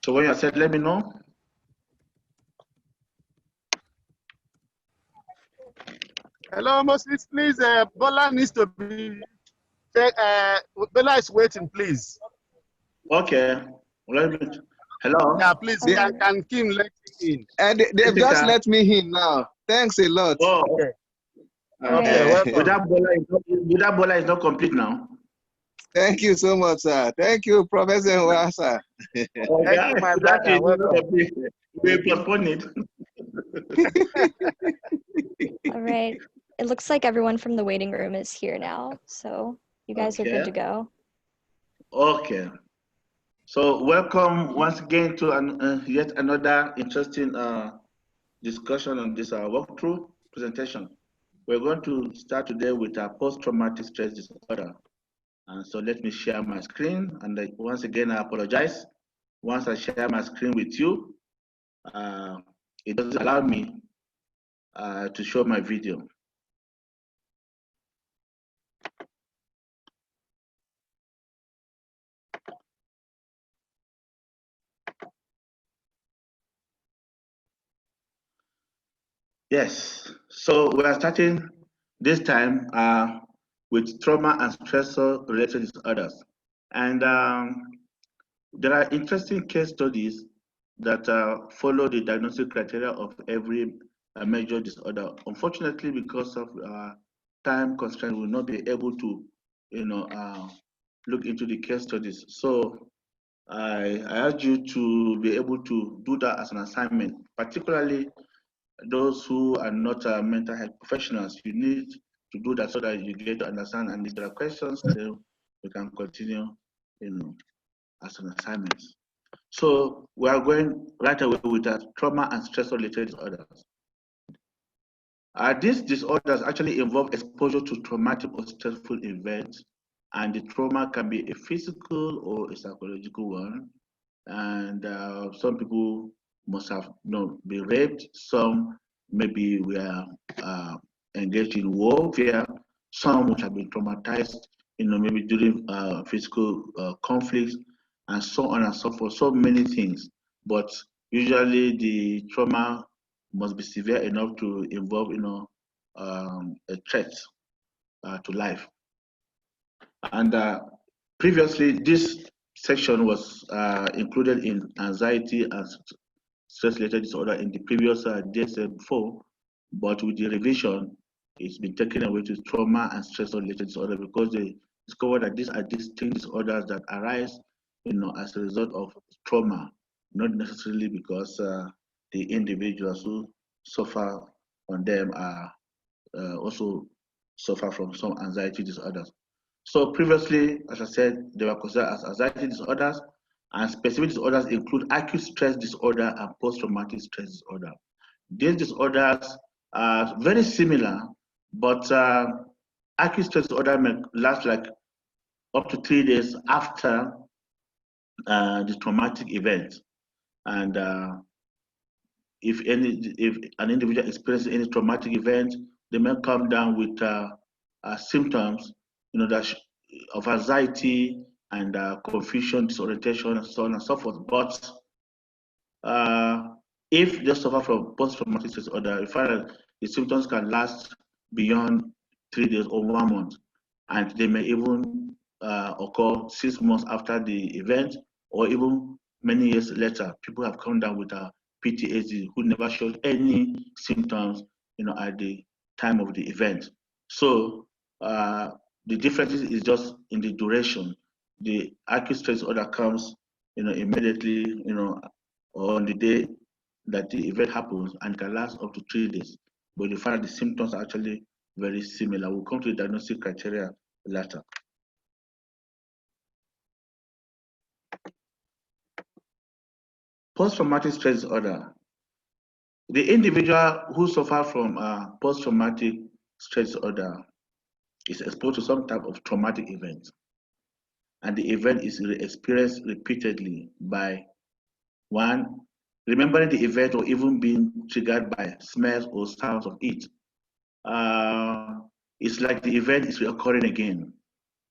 So when you said, let me know. Hello, Moses. Please, Bola needs to be. Bola is waiting, please. Okay. Hello. Yeah, please. Can Kim let you in? They've just let me in now. Thanks a lot. Oh, okay. Okay. Welcome. Without Bola is not complete now. Thank you so much, sir. Thank you, Professor Nwasa. Thank you, my brother. Welcome. We postpone it. All right. It looks like everyone from the waiting room is here now, so you guys are good to go. Okay. So welcome once again to yet another interesting discussion on this walkthrough presentation. We're going to start today with post-traumatic stress disorder. And so let me share my screen. And once again, I apologize. Once I share my screen with you, it doesn't allow me to show my video. Yes, so we are starting this time with trauma and stressor related disorders. And there are interesting case studies that follow the diagnostic criteria of every major disorder. Unfortunately, because of time constraint, we will not be able to, look into the case studies. So I urge you to be able to do that as an assignment, particularly those who are not mental health professionals. You need to do that so that you get to understand, and if there are questions, then we can continue, as an assignment. So we are going right away with trauma and stress-related disorders. These disorders actually involve exposure to traumatic or stressful events, and the trauma can be a physical or a psychological one. And some people must have been raped, some maybe were engaged in warfare, some would have been traumatized, maybe during physical conflicts, and so on and so forth, so many things. But usually the trauma must be severe enough to involve, a threat to life. And previously, this section was included in anxiety and stress-related disorder in the previous DSM-4, but with the revision, it's been taken away to trauma and stress-related disorder because they discovered that these are distinct disorders that arise, as a result of trauma, not necessarily because the individuals who suffer on them are also suffer from some anxiety disorders. So previously, as I said, they were considered as anxiety disorders, and specific disorders include acute stress disorder and post-traumatic stress disorder. These disorders are very similar, but acute stress disorder may last like up to 3 days after the traumatic event. And if an individual experiences any traumatic event, they may come down with symptoms, of anxiety and confusion, disorientation, and so on and so forth. But if they suffer from post-traumatic stress disorder, you find that the symptoms can last beyond 3 days or 1 month, and they may even occur 6 months after the event, or even many years later. People have come down with PTSD who never showed any symptoms, at the time of the event. So the difference is just in the duration. The acute stress disorder comes, immediately, or on the day that the event happens, and can last up to 3 days. But you find the symptoms are actually very similar. We'll come to the diagnostic criteria later. Post-traumatic stress disorder. The individual who suffers from post-traumatic stress disorder is exposed to some type of traumatic event, and the event is experienced repeatedly by one, remembering the event or even being triggered by smells or sounds of it. It's like the event is reoccurring again.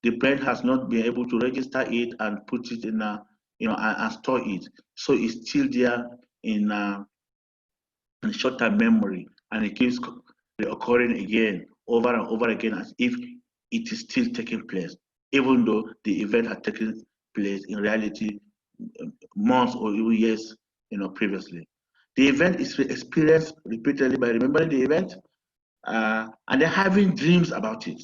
The brain has not been able to register it and put it in and store it. So it's still there in short-term memory, and it keeps reoccurring again, over and over again, as if it is still taking place, even though the event had taken place in reality months or even years, previously. The event is experienced repeatedly by remembering the event, and they're having dreams about it.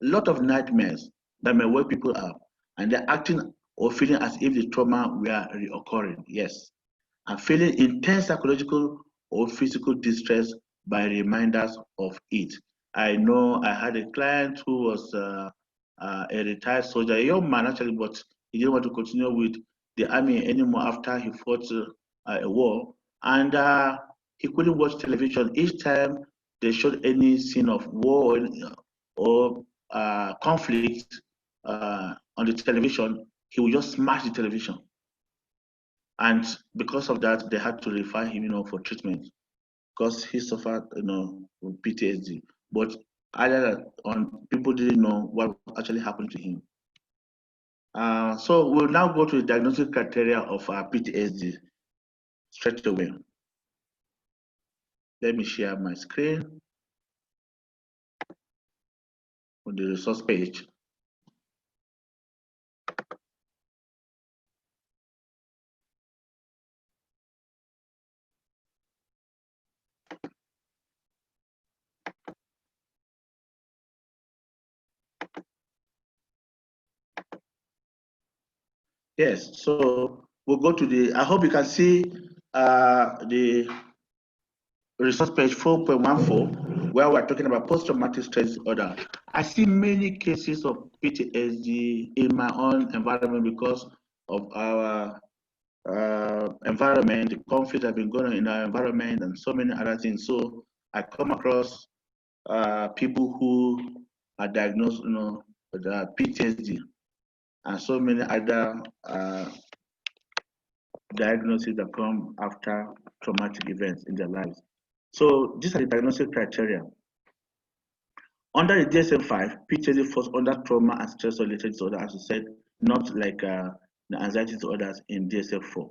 A lot of nightmares that may wake people up, and they're acting or feeling as if the trauma were reoccurring. Yes, and feeling intense psychological or physical distress by reminders of it. I know I had a client who was a retired soldier, a young man actually, but he didn't want to continue with the army anymore after he fought a war, and he couldn't watch television. Each time they showed any scene of war or conflict on the television, he would just smash the television. And because of that, they had to refer him, for treatment because he suffered, with PTSD. But other on people didn't know what actually happened to him. So we'll now go to the diagnostic criteria of PTSD straight away. Let me share my screen on the resource page. Yes, so we'll go to the, I hope you can see the resource page 4.14, where we're talking about post-traumatic stress disorder. I see many cases of PTSD in my own environment because of our environment, the conflict that have been going on in our environment, and so many other things. So I come across people who are diagnosed, with PTSD, and so many other diagnoses that come after traumatic events in their lives. So these are the diagnostic criteria. Under the DSM-5, PTSD falls under trauma and stress-related disorder, as I said, not like the anxiety disorders in DSM-4.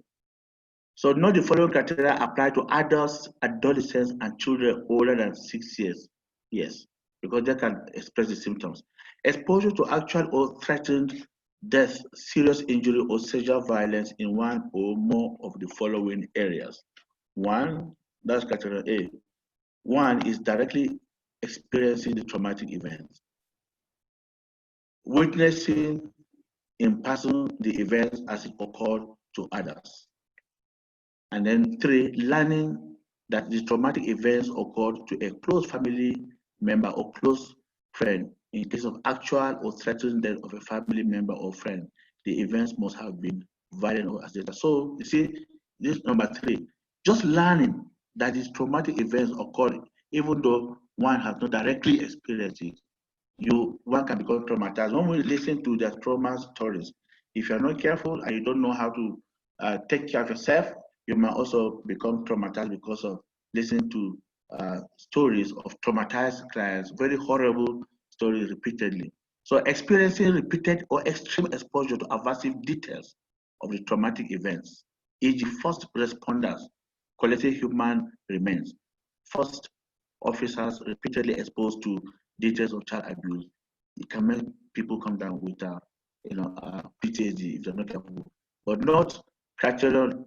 So note the following criteria apply to adults, adolescents, and children older than 6 years. Yes, because they can express the symptoms. Exposure to actual or threatened death, serious injury, or sexual violence in one or more of the following areas. One, that's criteria A. One is directly experiencing the traumatic event. Witnessing in person the events as it occurred to others. And then 3, learning that the traumatic events occurred to a close family member or close friend. In case of actual or threatened death of a family member or friend, the events must have been violent or accidental. So you see, this number 3, just learning that these traumatic events occurred, even though one has not directly experienced it, one can become traumatized. When we listen to their trauma stories, if you're not careful and you don't know how to take care of yourself, you might also become traumatized because of listening to stories of traumatized clients, very horrible stories repeatedly. So experiencing repeated or extreme exposure to aversive details of the traumatic events, e.g. first responders collecting human remains, first officers repeatedly exposed to details of child abuse, it can make people come down with PTSD if they're not careful. But not criterion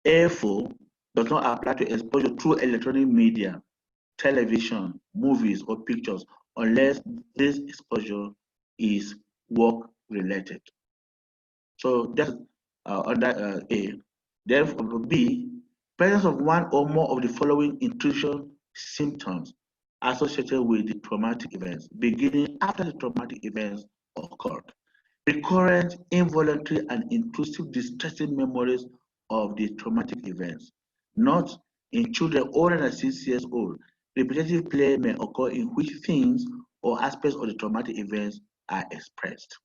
A4 does not apply to exposure through electronic media, television, movies, or pictures unless this exposure is work related. So that's under A. Therefore, B, presence of one or more of the following intrusion symptoms associated with the traumatic events, beginning after the traumatic events occurred. Recurrent, involuntary, and intrusive distressing memories of the traumatic events. Not in children older than 6 years old. Repetitive play may occur in which themes or aspects of the traumatic events are expressed.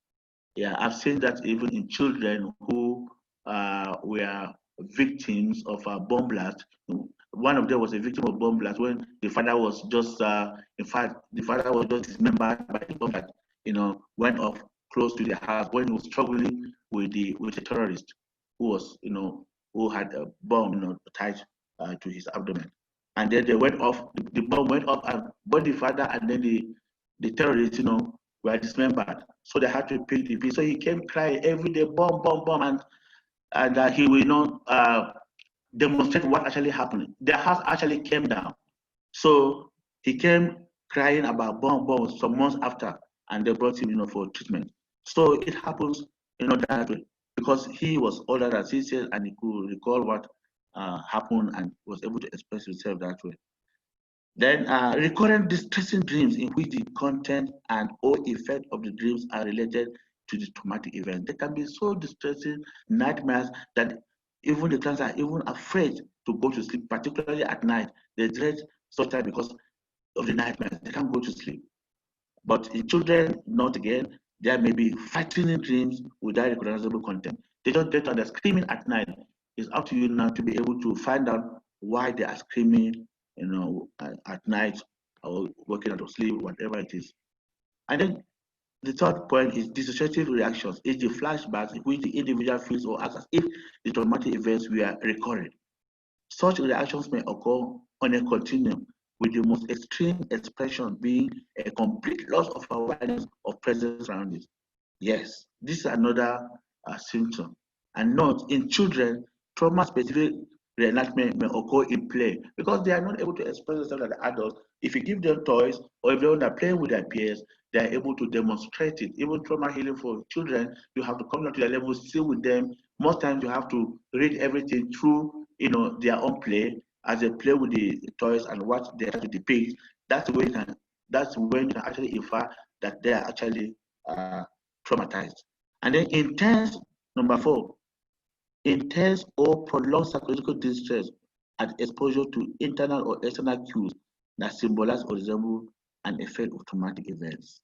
Yeah, I've seen that even in children who were victims of a bomb blast. One of them was a victim of bomb blast when the father was just, in fact, the father was just dismembered by the bomb that, went off close to their house when he was struggling with the terrorist. who was, who had a bomb, tied to his abdomen. And then they went off, the bomb went off and both the father and then the terrorists, were dismembered. So they had to pay the bill. So he came crying every day, bomb, bomb, bomb, and he will not demonstrate what actually happened. The house actually came down. So he came crying about bomb some months after, and they brought him, for treatment. So it happens, that way, because he was older than he said, and he could recall what happened and was able to express himself that way. Then recurrent distressing dreams in which the content and or effect of the dreams are related to the traumatic event. They can be so distressing nightmares that even the clients are even afraid to go to sleep, particularly at night. They dread such time because of the nightmares. They can't go to sleep. But in children, not again, there may be frightening dreams without recognizable content. They just get on, they're screaming at night. It's up to you now to be able to find out why they are screaming, at night or waking out of sleep, whatever it is. And then the third point is dissociative reactions. It's the flashbacks in which the individual feels or acts as if the traumatic events were recurring. Such reactions may occur on a continuum, with the most extreme expression being a complete loss of awareness of present surroundings. Yes, this is another symptom. And note, in children, trauma-specific reenactment may occur in play because they are not able to express themselves like adults. If you give them toys or if they want to play with their peers, they are able to demonstrate it. Even trauma healing for children, you have to come down to their level, sit with them. Most times you have to read everything through, their own play as they play with the toys and what they have to depict. That's when you can actually infer that they are actually traumatized. And then intense, number 4, intense or prolonged psychological distress and exposure to internal or external cues that symbolize or resemble an effect of traumatic events.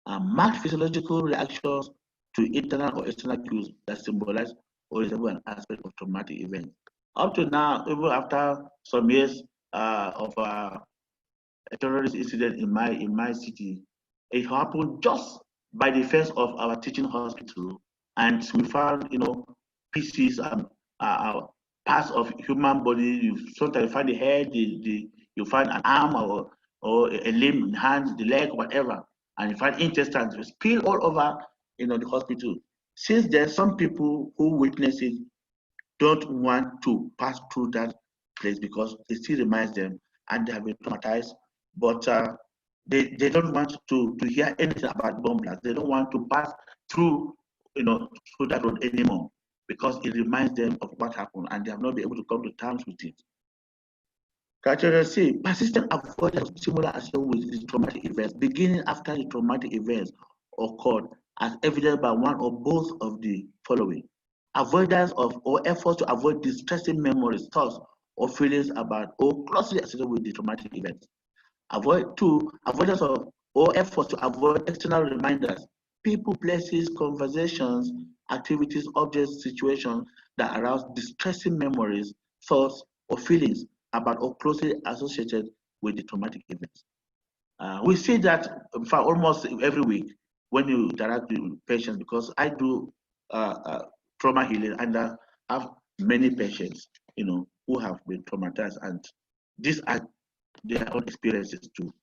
Marked physiological reactions to internal or external cues that symbolize or resemble an aspect of traumatic events. Up to now, even after some years of a terrorist incident in my city, it happened just by the fence of our teaching hospital, and we found, pieces and parts of human body. You sometimes find the head, you find an arm or a limb, hand, the leg, whatever, and you find intestines spill all over, the hospital. Since then, some people who witness it don't want to pass through that place because it still reminds them and they have been traumatized. But they don't want to hear anything about bomb blasts. They don't want to pass through, through that road anymore because it reminds them of what happened and they have not been able to come to terms with it. Criteria C, persistent avoidance of similar action with the traumatic events, beginning after the traumatic events occurred, as evidenced by one or both of the following. Avoidance of or efforts to avoid distressing memories, thoughts, or feelings about or closely associated with the traumatic events. Avoidance of or efforts to avoid external reminders, people, places, conversations, activities, objects, situations that arouse distressing memories, thoughts, or feelings about or closely associated with the traumatic events. We see that for almost every week when you interact with patients, because I do trauma healing and I have many patients, who have been traumatized, and these are their own experiences too.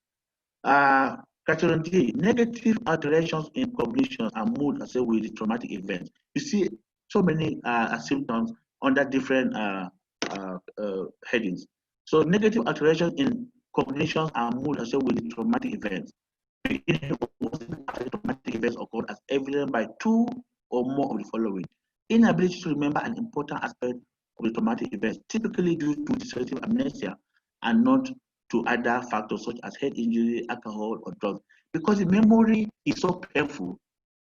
Criterion D, negative alterations in cognition and mood associated with the traumatic event. You see so many symptoms under different headings. So negative alterations in cognition and mood associated with the traumatic events. Traumatic events occurred as evident by 2 or more of the following. Inability to remember an important aspect of the traumatic events, typically due to dissociative amnesia and not to other factors such as head injury, alcohol, or drugs. Because the memory is so painful,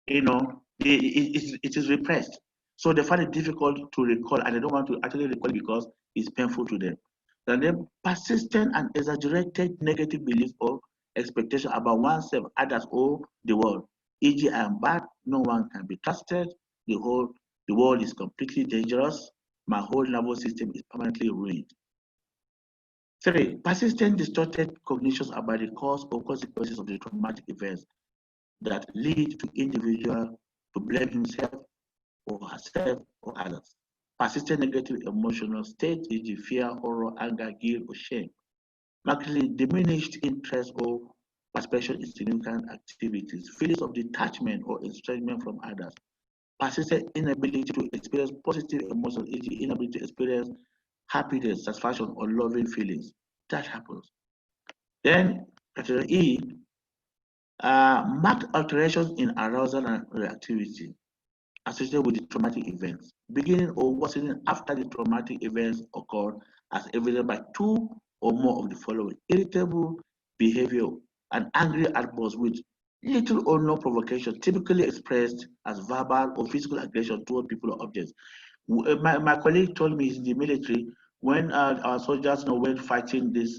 it is repressed. So they find it difficult to recall, and they don't want to actually recall because it's painful to them. And then persistent and exaggerated negative beliefs or expectation about oneself, others, or the world. E.g., I am bad, no one can be trusted, the world is completely dangerous, my whole nervous system is permanently ruined. 3, persistent distorted cognitions about the cause or consequences of the traumatic events that lead to individual to blame himself or herself or others. persistent negative emotional state, e.g. fear, horror, anger, guilt, or shame, markedly diminished interest or participation in significant activities, feelings of detachment or estrangement from others, persistent inability to experience positive emotions, e.g. inability to experience happiness, satisfaction, or loving feelings. That happens. Then, category E, marked alterations in arousal and reactivity associated with the traumatic events, beginning or worsening after the traumatic events occurred, as evidenced by two or more of the following: irritable behavior and angry outbursts with little or no provocation, typically expressed as verbal or physical aggression toward people or objects. My colleague told me in the military, when our soldiers went fighting this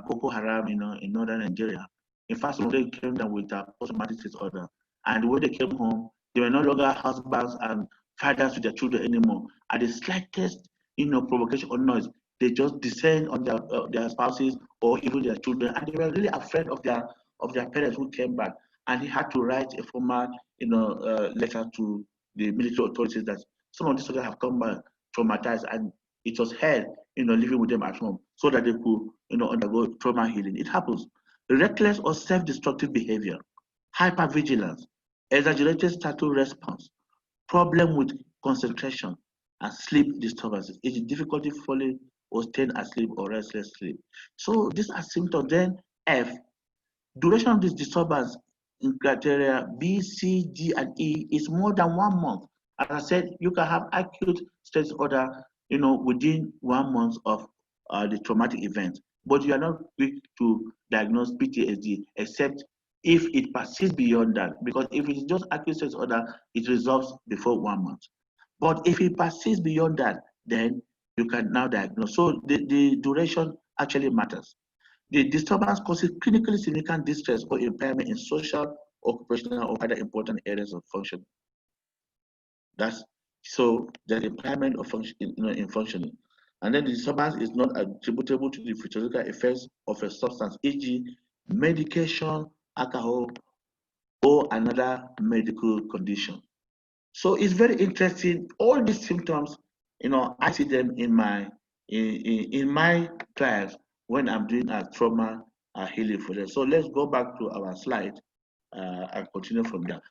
Boko Haram, in northern Nigeria. In fact, some of them came down with post-traumatic disorder, and when they came home, they were no longer husbands and fathers to their children anymore. At the slightest, provocation or noise, they just descend on their spouses or even their children, and they were really afraid of their parents who came back. And he had to write a formal, letter to the military authorities that some of these soldiers have come back traumatized, and it was hell, living with them at home, so that they could, undergo trauma healing. It happens. Reckless or self-destructive behavior, hypervigilance, exaggerated status response, problem with concentration, and sleep disturbances. It's difficulty falling or staying asleep or restless sleep. So these are symptoms. Then F, duration of this disturbance in criteria B, C, D, and E is more than 1 month. As I said, you can have acute stress disorder, within 1 month of the traumatic event, but you are not quick to diagnose PTSD except if it persists beyond that. Because if it is just acute stress disorder, it resolves before 1 month. But if it persists beyond that, then you can now diagnose. So the duration actually matters. The disturbance causes clinically significant distress or impairment in social, occupational, or other important areas of function. That's so the impairment of function, in functioning. And then the disturbance is not attributable to the physiological effects of a substance, e.g., medication, alcohol, or another medical condition. So it's very interesting. All these symptoms, I see them in my clients when I'm doing a trauma healing for them. So let's go back to our slide and continue from there.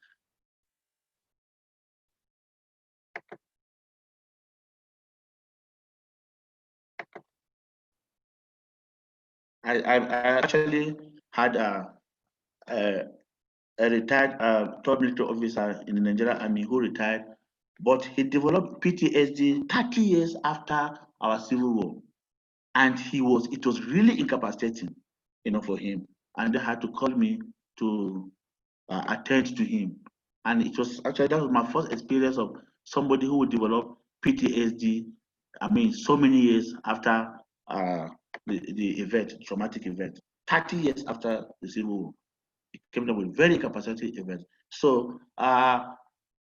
I actually had a retired top military officer in the Nigerian Army who retired, but he developed PTSD 30 years after our Civil War. And it was really incapacitating, for him. And they had to call me to attend to him. And it was actually, that was my first experience of somebody who would develop PTSD, so many years after the event, traumatic event, 30 years after the Civil War. It came down with very incapacitating events. So,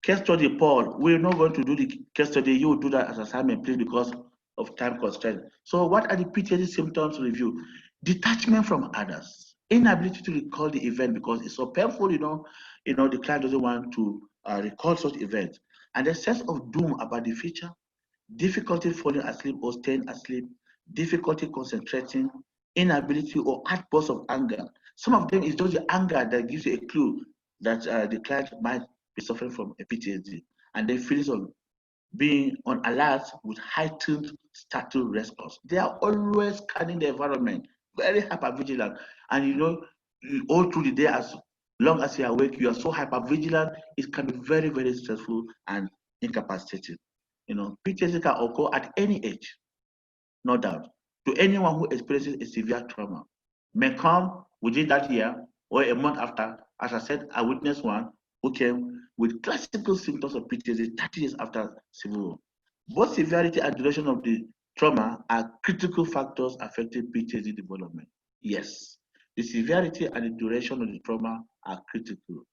case study, Paul, we're not going to do the case study. You will do that as assignment, please, because of time constraint. So what are the PTSD symptoms review? Detachment from others, inability to recall the event because it's so painful, the client doesn't want to recall such events. And a sense of doom about the future, difficulty falling asleep or staying asleep, difficulty concentrating, inability or outbursts of anger. Some of them is just the anger that gives you a clue that the client might be suffering from a PTSD. And then feelings of being on alert with heightened status response. They are always scanning the environment, very hypervigilant. And all through the day, as long as you are awake, you are so hypervigilant, it can be very, very stressful and incapacitating. PTSD can occur at any age, no doubt. To anyone who experiences a severe trauma, may come within that year or a month after. As I said, I witnessed one who came with classical symptoms of PTSD 30 years after Civil War. Both severity and duration of the trauma are critical factors affecting PTSD development. Yes, the severity and the duration of the trauma are critical.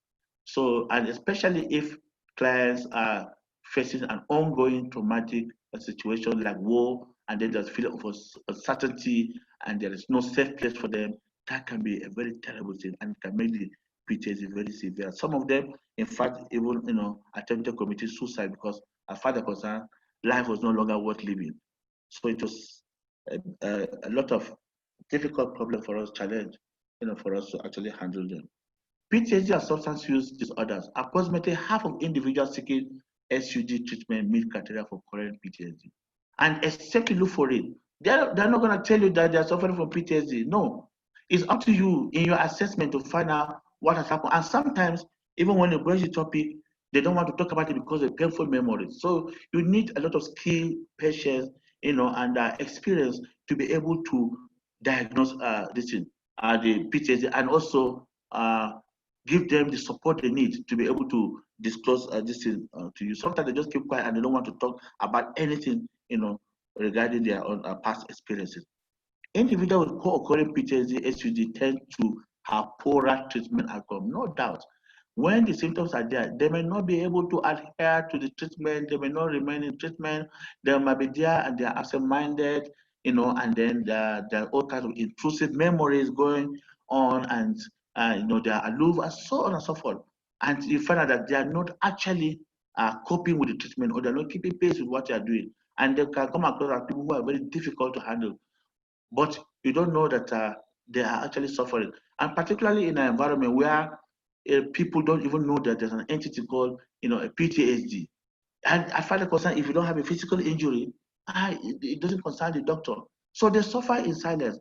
So, and especially if clients are facing an ongoing traumatic situation like war, and then there's feeling of uncertainty, and there is no safe place for them, that can be a very terrible thing and can make the PTSD very severe. Some of them, in fact, even attempted to commit suicide because, as far as they're concerned, life was no longer worth living. So it was a lot of difficult problem for us, challenge, for us to actually handle them. PTSD and substance use disorders. Approximately half of individuals seeking SUD treatment meet criteria for current PTSD. And except you look for it, they're not going to tell you that they're suffering from PTSD. No, it's up to you in your assessment to find out what has happened. And sometimes, even when you broach the topic, they don't want to talk about it because of painful memories. So you need a lot of skill, patience, and experience to be able to diagnose this thing, the PTSD, and also give them the support they need to be able to disclose this thing to you. Sometimes they just keep quiet and they don't want to talk about anything, regarding their own past experiences. Individuals with co-occurring PTSD, SUD tend to have poorer treatment outcome, no doubt. When the symptoms are there, they may not be able to adhere to the treatment, they may not remain in treatment, they might be there and they are absent-minded, and then there are all kinds of intrusive memories going on, and they are aloof, and so on and so forth. And you find out that they are not actually coping with the treatment, or they're not keeping pace with what they are doing. And they can come across as people who are very difficult to handle. But you don't know that they are actually suffering. And particularly in an environment where people don't even know that there's an entity called, a PTSD. And I find it concerned, if you don't have a physical injury, it doesn't concern the doctor. So they suffer in silence.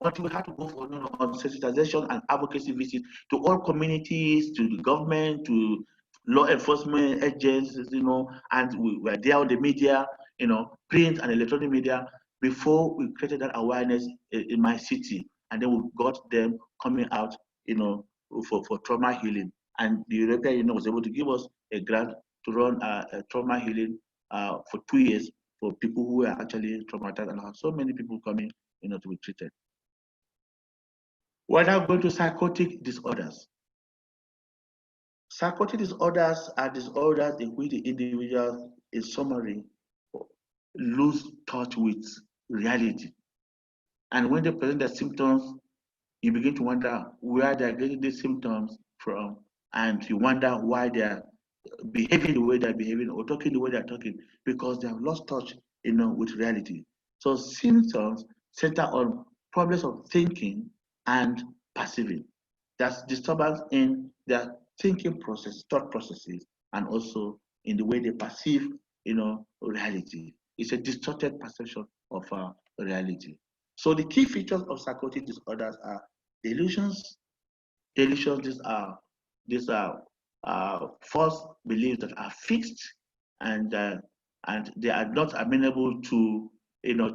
But we have to go for on sensitization and advocacy visits to all communities, to the government, to law enforcement agencies, and we were there on the media, print and electronic media, before we created that awareness in my city. And then we got them coming out, for trauma healing. And the European Union was able to give us a grant to run a trauma healing for 2 years for people who were actually traumatized, and have so many people coming, to be treated. We're now going to psychotic disorders. Psychotic disorders are disorders in which the individual, in summary, lose touch with reality. And when they present their symptoms, you begin to wonder where they're getting these symptoms from, and you wonder why they're behaving the way they're behaving or talking the way they're talking, because they have lost touch, with reality. So symptoms center on problems of thinking and perceiving. That's disturbance in their thinking process, thought processes, and also in the way they perceive, reality. It's a distorted perception of reality. So the key features of psychotic disorders are delusions. Delusions, these are false beliefs that are fixed, and they are not amenable to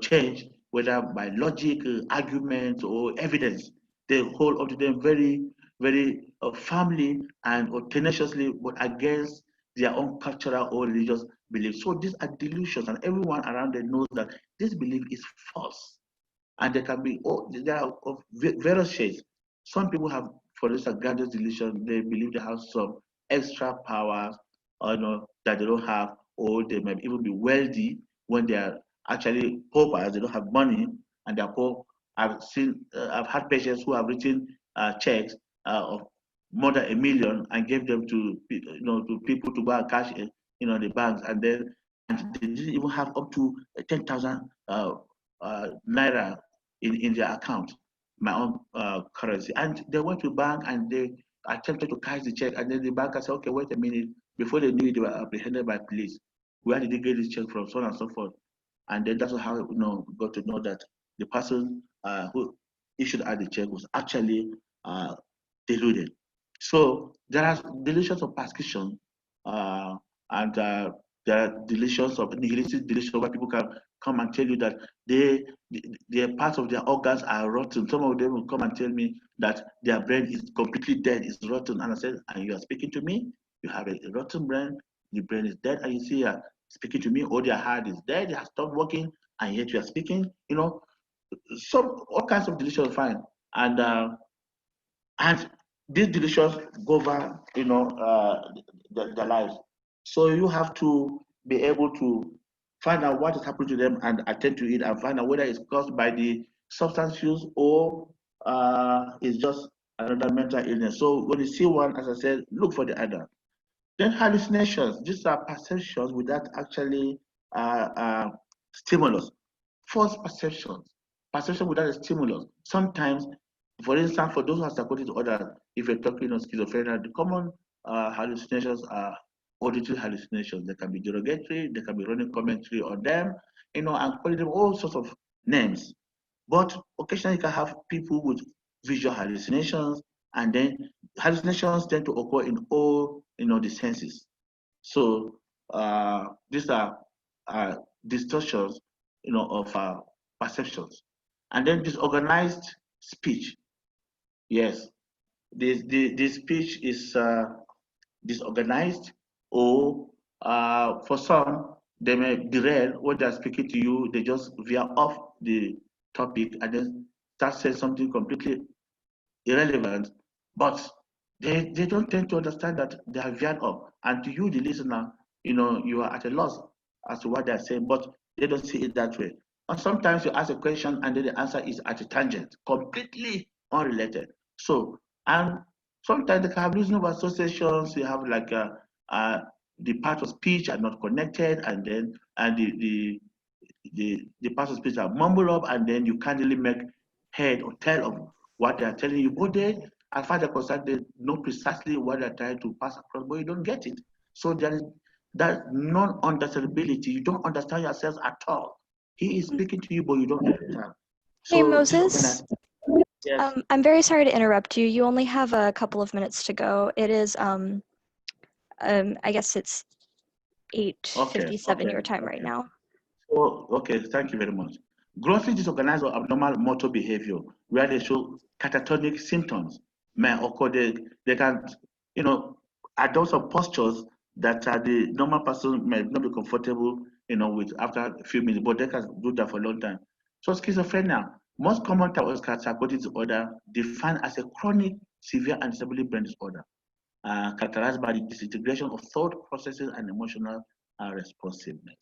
change, whether by logic, argument, or evidence. They hold up to them very, very firmly and or tenaciously, but against their own cultural or religious beliefs. So these are delusions, and everyone around them knows that this belief is false. And there can be, there are of various shades. Some people have, for instance, grandiose delusion. They believe they have some extra powers, that they don't have, or they might even be wealthy when they are actually paupers. They don't have money, and they're poor. I've had patients who have written checks of more than $1 million and gave them to people to go and cash it, the banks, and they didn't even have up to 10,000 naira in their account, my own currency. And they went to the bank and they attempted to cash the check, and then the banker said, okay, wait a minute. Before they knew it, they were apprehended by police. Where did they get this check from? So on and so forth. And then that's how we got to know that the person who issued out the check was actually deluded. So there are delusions of persecution, and there are delusions of nihilistic delusion, where people can come and tell you that their parts of their organs are rotten. Some of them will come and tell me that their brain is completely dead, it's rotten. And I said, and you are speaking to me? You have a rotten brain, the brain is dead, and you see you're speaking to me, or their heart is dead, it has stopped working, and yet you are speaking, all kinds of delusions fine. And these delusions govern, their lives. So you have to be able to find out what is happening to them and attend to it, and find out whether it's caused by the substance use or it's just another mental illness. So when you see one, as I said, look for the other. Then hallucinations. These are perceptions without actually stimulus. False perceptions, perception without a stimulus. Sometimes, for instance, for those who are psychotic disorder, if you're talking on schizophrenia, the common hallucinations are auditory hallucinations. They can be derogatory, they can be running commentary on them, and calling them all sorts of names. But occasionally you can have people with visual hallucinations, and then hallucinations tend to occur in all the senses. So these are distortions of perceptions. And then disorganized speech. Yes, the speech is disorganized, or for some, they may derail when they're speaking to you, they just veer off the topic and then start saying something completely irrelevant, but they don't tend to understand that they are veered off. And to you, the listener, you are at a loss as to what they're saying, but they don't see it that way. And sometimes you ask a question and then the answer is at a tangent, completely unrelated. So, and sometimes they can have reasonable associations. You have like the part of speech are not connected, and then the parts of speech are mumbled up, and then you can't really make head or tail of what they are telling you. But they, as far as they're concerned, they know precisely what they're trying to pass across, but you don't get it. So there is that non-understandability. You don't understand yourself at all. He is speaking to you, but you don't understand. Hey, So Moses. yes. I'm very sorry to interrupt you. You only have a couple of minutes to go. It is, I guess it's 8:57 your time right now. Oh, okay, thank you very much. Grossly disorganized or abnormal motor behavior, where they show catatonic symptoms, may occur. They can, adopt some postures that the normal person may not be comfortable, with after a few minutes, but they can do that for a long time. So schizophrenia, most common type of psychotic disorder, defined as a chronic, severe, and disabling brain disorder, characterized by the disintegration of thought processes and emotional responsiveness.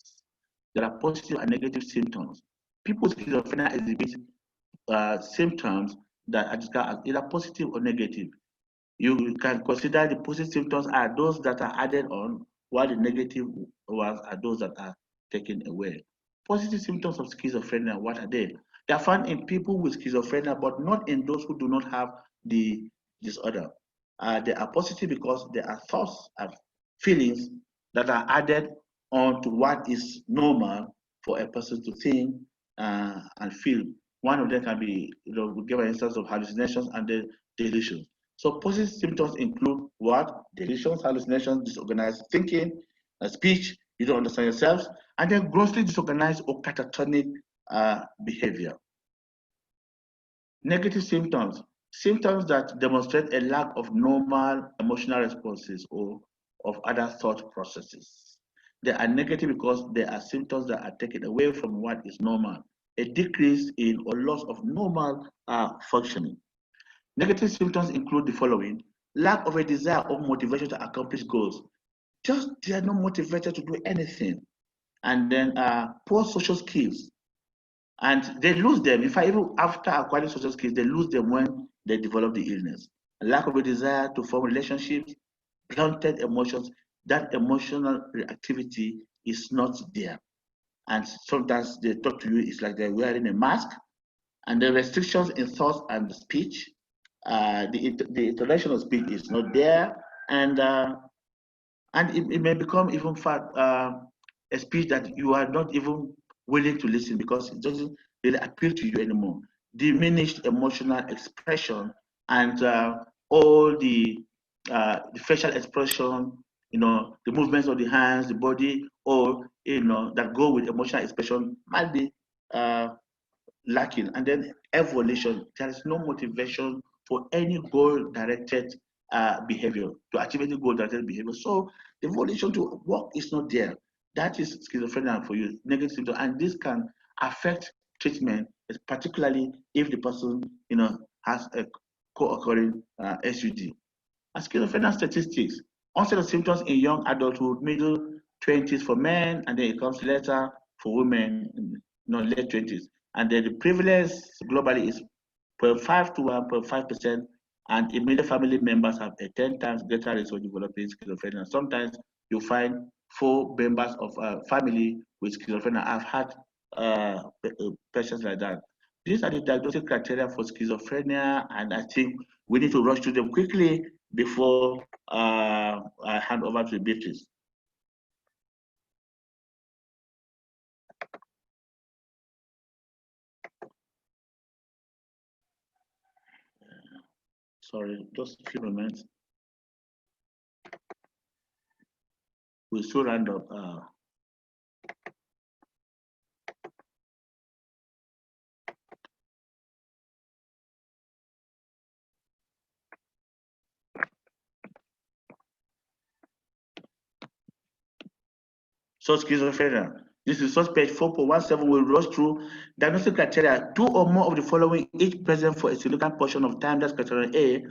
There are positive and negative symptoms. People with schizophrenia exhibit symptoms that are described as either positive or negative. You can consider the positive symptoms are those that are added on, while the negative ones are those that are taken away. Positive symptoms of schizophrenia, what are they? They are found in people with schizophrenia, but not in those who do not have the disorder. They are positive because there are thoughts and feelings that are added on to what is normal for a person to think and feel. One of them can be, we give an instance of hallucinations and the delusions. So positive symptoms include what? Delusions, hallucinations, disorganized thinking, speech, you don't understand yourselves, and then grossly disorganized or catatonic behavior. Negative symptoms, symptoms that demonstrate a lack of normal emotional responses or of other thought processes. They are negative because they are symptoms that are taken away from what is normal, a decrease in or loss of normal functioning. Negative symptoms include the following: lack of a desire or motivation to accomplish goals. Just they are not motivated to do anything. And then poor social skills. And they lose them. In fact, even after acquiring social skills, they lose them when they develop the illness. A lack of a desire to form relationships, blunted emotions, that emotional reactivity is not there. And sometimes they talk to you, it's like they're wearing a mask. And the restrictions in thoughts and speech, the intonation of speech is not there, and it may become even a speech that you are not even willing to listen because it doesn't really appeal to you anymore. Diminished emotional expression and all the facial expression, the movements of the hands, the body, or that go with emotional expression might be lacking. And then evolution, there is no motivation for any goal-directed behavior, to achieve any goal-directed behavior. So the motivation to work is not there. That is schizophrenia for you, negative symptom, and this can affect treatment, particularly if the person, has a co-occurring SUD. And schizophrenia statistics, onset of symptoms in young adulthood, middle 20s for men, and then it comes later for women, late 20s. And then the prevalence globally is 0.5 to 1.5%, and immediate family members have a 10 times greater risk of developing schizophrenia. Sometimes you find 4 members of a family with schizophrenia. I've had patients like that. These are the diagnostic criteria for schizophrenia, and I think we need to rush through them quickly before I hand over to the Beatrice. Sorry, just a few moments. We'll still round up. So schizophrenia. This is source page 4.17. We'll rush through diagnostic criteria. 2 or more of the following each present for a significant portion of time, that's criteria A,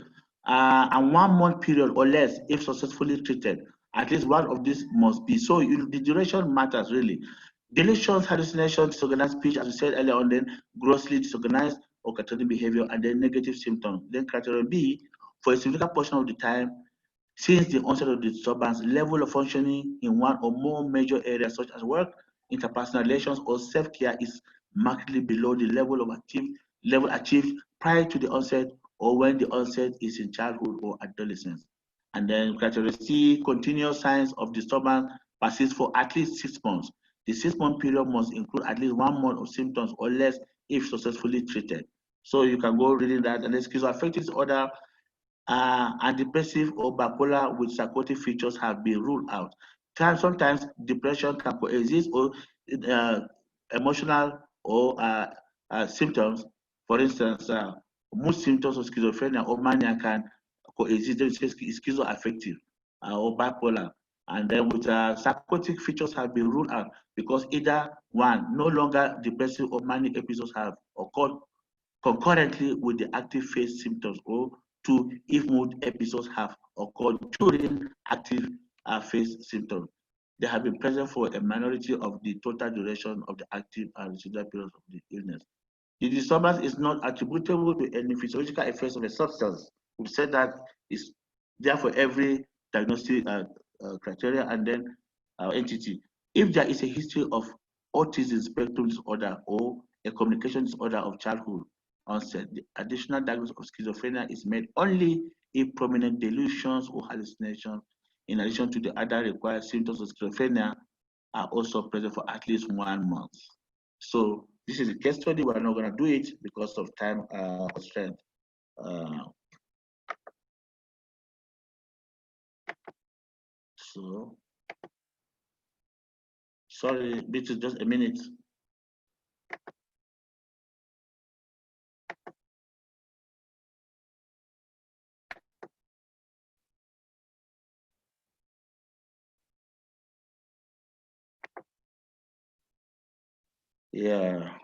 and 1 month period or less if successfully treated. At least one of these must be. So the duration matters really. Delusions, hallucinations, disorganized speech, as we said earlier on, then grossly disorganized or catatonic behavior, and then negative symptoms. Then criteria B, for a significant portion of the time, since the onset of the disturbance, level of functioning in 1 or more major areas such as work, interpersonal relations, or self-care is markedly below the level achieved prior to the onset or when the onset is in childhood or adolescence. And then criteria C, continuous signs of disturbance persist for at least 6 months. The 6-month period must include at least 1 month of symptoms or less if successfully treated. So you can go reading that. And then schizoaffective disorder and depressive or bipolar with psychotic features have been ruled out. Sometimes depression can coexist or emotional or symptoms. For instance, mood symptoms of schizophrenia or mania can coexist. It's schizoaffective or bipolar. And then with psychotic features have been ruled out because either 1, no longer depressive or manic episodes have occurred concurrently with the active phase symptoms, or 2, if mood episodes have occurred during active phase symptoms. They have been present for a minority of the total duration of the active and residual periods of the illness. The disturbance is not attributable to any physiological effects of a substance. We've said that is there for every diagnostic criteria and then entity. If there is a history of autism spectrum disorder or a communication disorder of childhood onset, the additional diagnosis of schizophrenia is made only if prominent delusions or hallucinations, in addition to the other required symptoms of schizophrenia, are also present for at least 1 month. So this is a case study. We're not going to do it because of time constraint. So, sorry, this is just a minute. Yeah.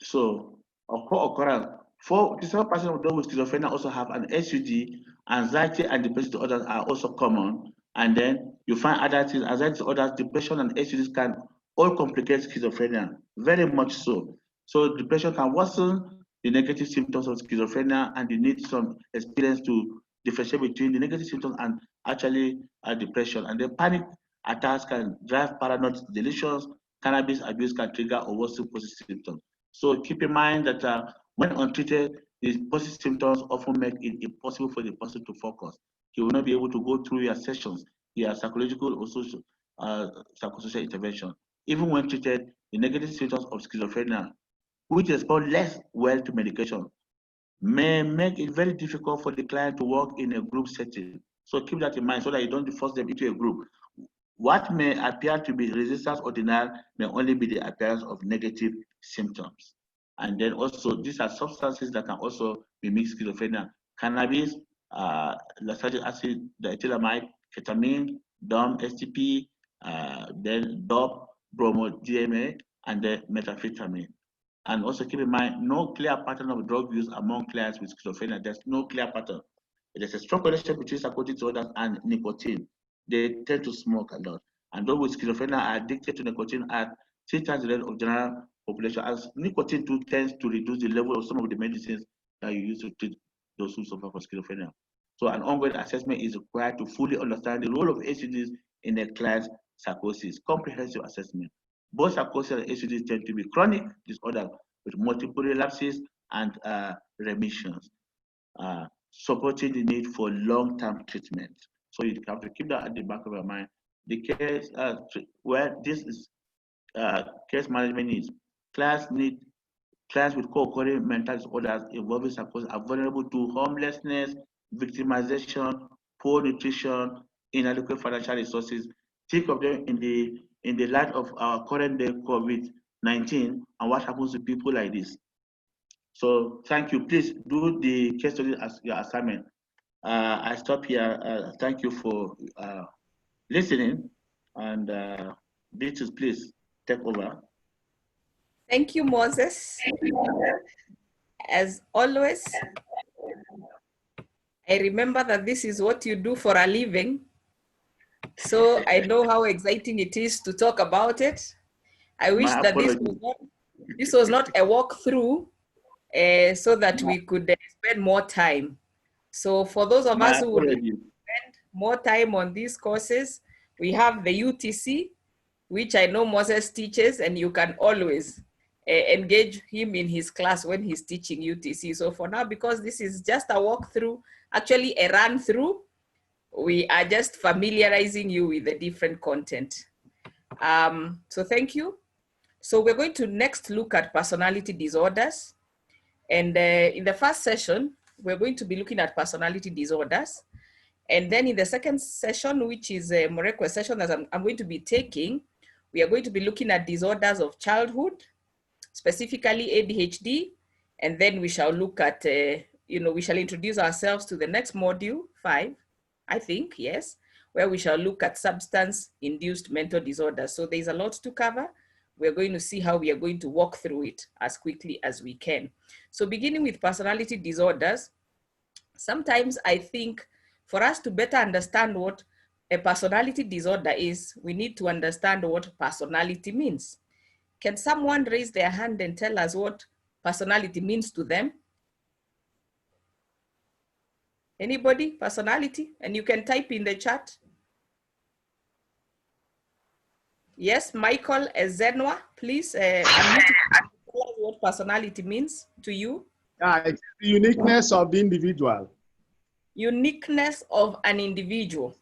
So, of co-occurrence, 47% of those with schizophrenia also have an SUD. Anxiety and depression disorders are also common. And then you find other things, anxiety disorders, depression, and SUDs can all complicate schizophrenia, very much so. So depression can worsen the negative symptoms of schizophrenia, and you need some experience to differentiate between the negative symptoms and actually depression. And then panic attacks can drive paranoid delusions. Cannabis abuse can trigger or worsen positive symptoms. So keep in mind that when untreated, these positive symptoms often make it impossible for the person to focus. He will not be able to go through your sessions, your psychological or social, psychosocial intervention. Even when treated, the negative symptoms of schizophrenia, which respond less well to medication, may make it very difficult for the client to work in a group setting. So keep that in mind so that you don't force them into a group. What may appear to be resistance or denial may only be the appearance of negative symptoms. And then also, these are substances that can also mimic schizophrenia. Cannabis, lysergic acid, diethylamide, ketamine, DOM, STP, then DOP, bromo-DMA, and then methamphetamine. And also keep in mind, no clear pattern of drug use among clients with schizophrenia. There's no clear pattern. There's a strong connection between psychotic disorders and nicotine. They tend to smoke a lot. And those with schizophrenia are addicted to nicotine at 3 times the rate of general population, as nicotine too tends to reduce the level of some of the medicines that you use to treat those who suffer from schizophrenia. So an ongoing assessment is required to fully understand the role of SUDs in a class psychosis, comprehensive assessment. Both psychosis and SUDs tend to be chronic disorders with multiple relapses and remissions, supporting the need for long-term treatment. So you have to keep that at the back of your mind. The case where this is case management needs, class with co-occurring mental disorders involving psychosis are vulnerable to homelessness, victimization, poor nutrition, inadequate financial resources. Think of them in the light of our current day COVID-19 and what happens to people like this. So thank you. Please do the case study as your assignment. I stop here. Thank you for listening. And Beatrice, please take over. Thank you, Moses. As always, I remember that this is what you do for a living. So I know how exciting it is to talk about it. I wish that this was not a walkthrough so that we could spend more time. So for those of us who would spend more time on these courses, we have the UTC, which I know Moses teaches, and you can always engage him in his class when he's teaching UTC. So for now, because this is just a walkthrough, actually a run through, we are just familiarizing you with the different content. So thank you. So we're going to next look at personality disorders. And in the first session, we're going to be looking at personality disorders. And then in the second session, which is a more request session that I'm going to be taking, we are going to be looking at disorders of childhood, specifically ADHD. And then we shall look at, we shall introduce ourselves to the next module, 5, I think, yes, where we shall look at substance-induced mental disorders. So there's a lot to cover. We're going to see how we are going to walk through it as quickly as we can. So beginning with personality disorders, sometimes I think for us to better understand what a personality disorder is, we need to understand what personality means. Can someone raise their hand and tell us what personality means to them? Anybody? Personality? And you can type in the chat. Yes, Michael Ezenwa, please unmute tell us what personality means to you. It's the uniqueness of the individual. Uniqueness of an individual.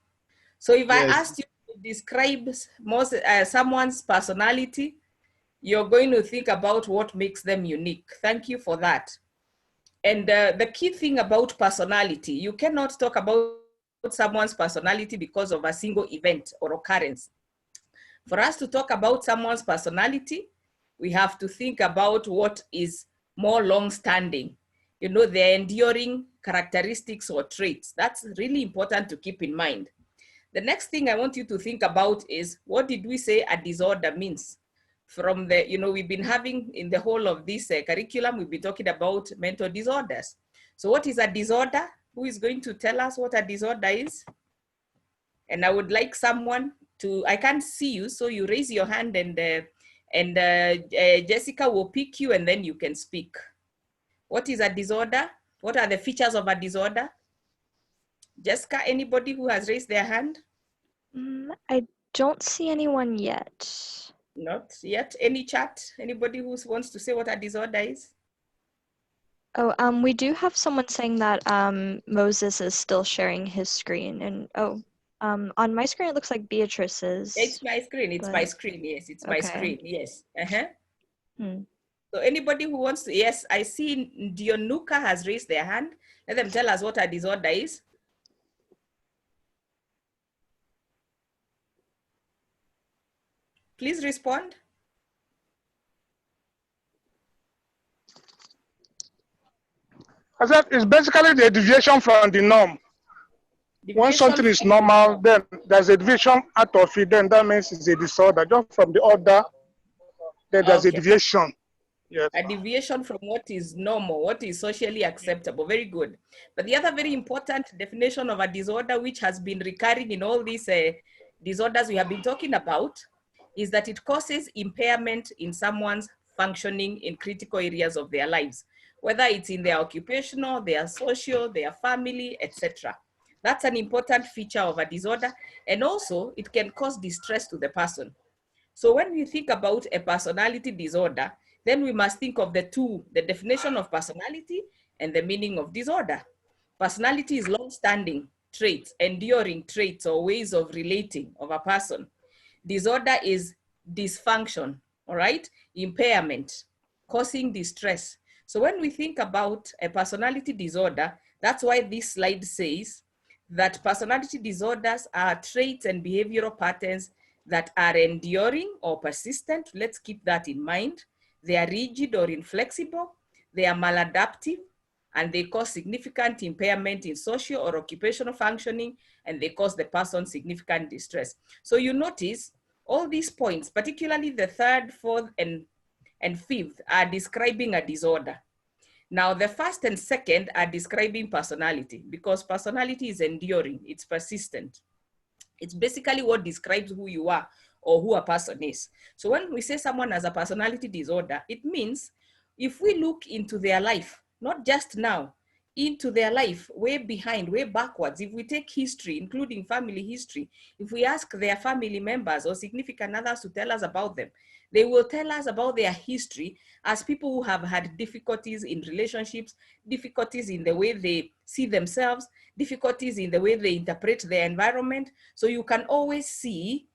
So if I asked you to describe someone's personality, you're going to think about what makes them unique. Thank you for that. And the key thing about personality, you cannot talk about someone's personality because of a single event or occurrence. For us to talk about someone's personality, we have to think about what is more long-standing, their enduring characteristics or traits. That's really important to keep in mind. The next thing I want you to think about is, what did we say a disorder means? From the, we've been having in the whole of this curriculum, we've been talking about mental disorders. So what is a disorder? Who is going to tell us what a disorder is? And I would like someone to, I can't see you, so you raise your hand and Jessica will pick you and then you can speak. What is a disorder? What are the features of a disorder? Jessica, anybody who has raised their hand? I don't see anyone yet. Not yet. Any chat? Anybody who wants to say what a disorder is? Oh, we do have someone saying that Moses is still sharing his screen, and on my screen it looks like Beatrice is. It's my screen. It's my screen. Yes, it's my screen. Yes. So anybody who wants to, yes, I see Dionuka has raised their hand. Let them tell us what a disorder is. Please respond. I said it's basically the deviation from the norm. When something is normal, then there's a deviation out of it, then that means it's a disorder. Just from the order, then there's a deviation. Yes. A deviation from what is normal, what is socially acceptable. Very good. But the other very important definition of a disorder, which has been recurring in all these disorders we have been talking about, is that it causes impairment in someone's functioning in critical areas of their lives, whether it's in their occupational, their social, their family, etc. That's an important feature of a disorder. And also it can cause distress to the person. So when we think about a personality disorder, then we must think of the two, the definition of personality and the meaning of disorder. Personality is long-standing traits, enduring traits or ways of relating of a person. Disorder is dysfunction, all right? Impairment, causing distress. So when we think about a personality disorder, that's why this slide says that personality disorders are traits and behavioral patterns that are enduring or persistent. Let's keep that in mind. They are rigid or inflexible. They are maladaptive, and they cause significant impairment in social or occupational functioning, and they cause the person significant distress. So you notice all these points, particularly the third, fourth, and fifth, are describing a disorder. Now, the first and second are describing personality, because personality is enduring, it's persistent. It's basically what describes who you are or who a person is. So when we say someone has a personality disorder, it means if we look into their life, not just now, into their life, way behind, way backwards, if we take history, including family history, if we ask their family members or significant others to tell us about them, they will tell us about their history as people who have had difficulties in relationships, difficulties in the way they see themselves, difficulties in the way they interpret their environment. So you can always see,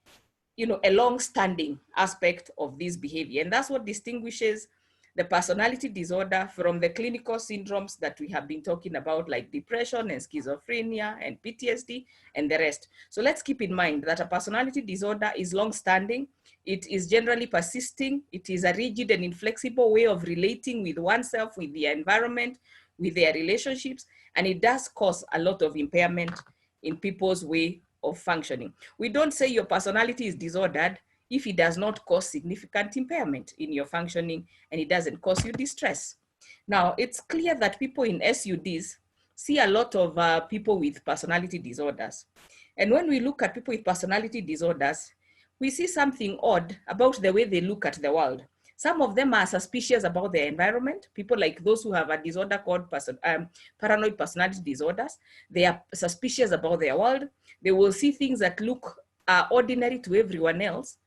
you know, a long-standing aspect of this behavior. And that's what distinguishes the personality disorder from the clinical syndromes that we have been talking about, like depression and schizophrenia and PTSD and the rest. So let's keep in mind that a personality disorder is long-standing. It is generally persisting. It is a rigid and inflexible way of relating with oneself, with the environment, with their relationships, and it does cause a lot of impairment in people's way of functioning. We don't say your personality is disordered if it does not cause significant impairment in your functioning and it doesn't cause you distress. Now, it's clear that people in SUDs see a lot of people with personality disorders. And when we look at people with personality disorders, we see something odd about the way they look at the world. Some of them are suspicious about their environment. People like those who have a disorder called paranoid personality disorders, they are suspicious about their world. They will see things that look ordinary to everyone else,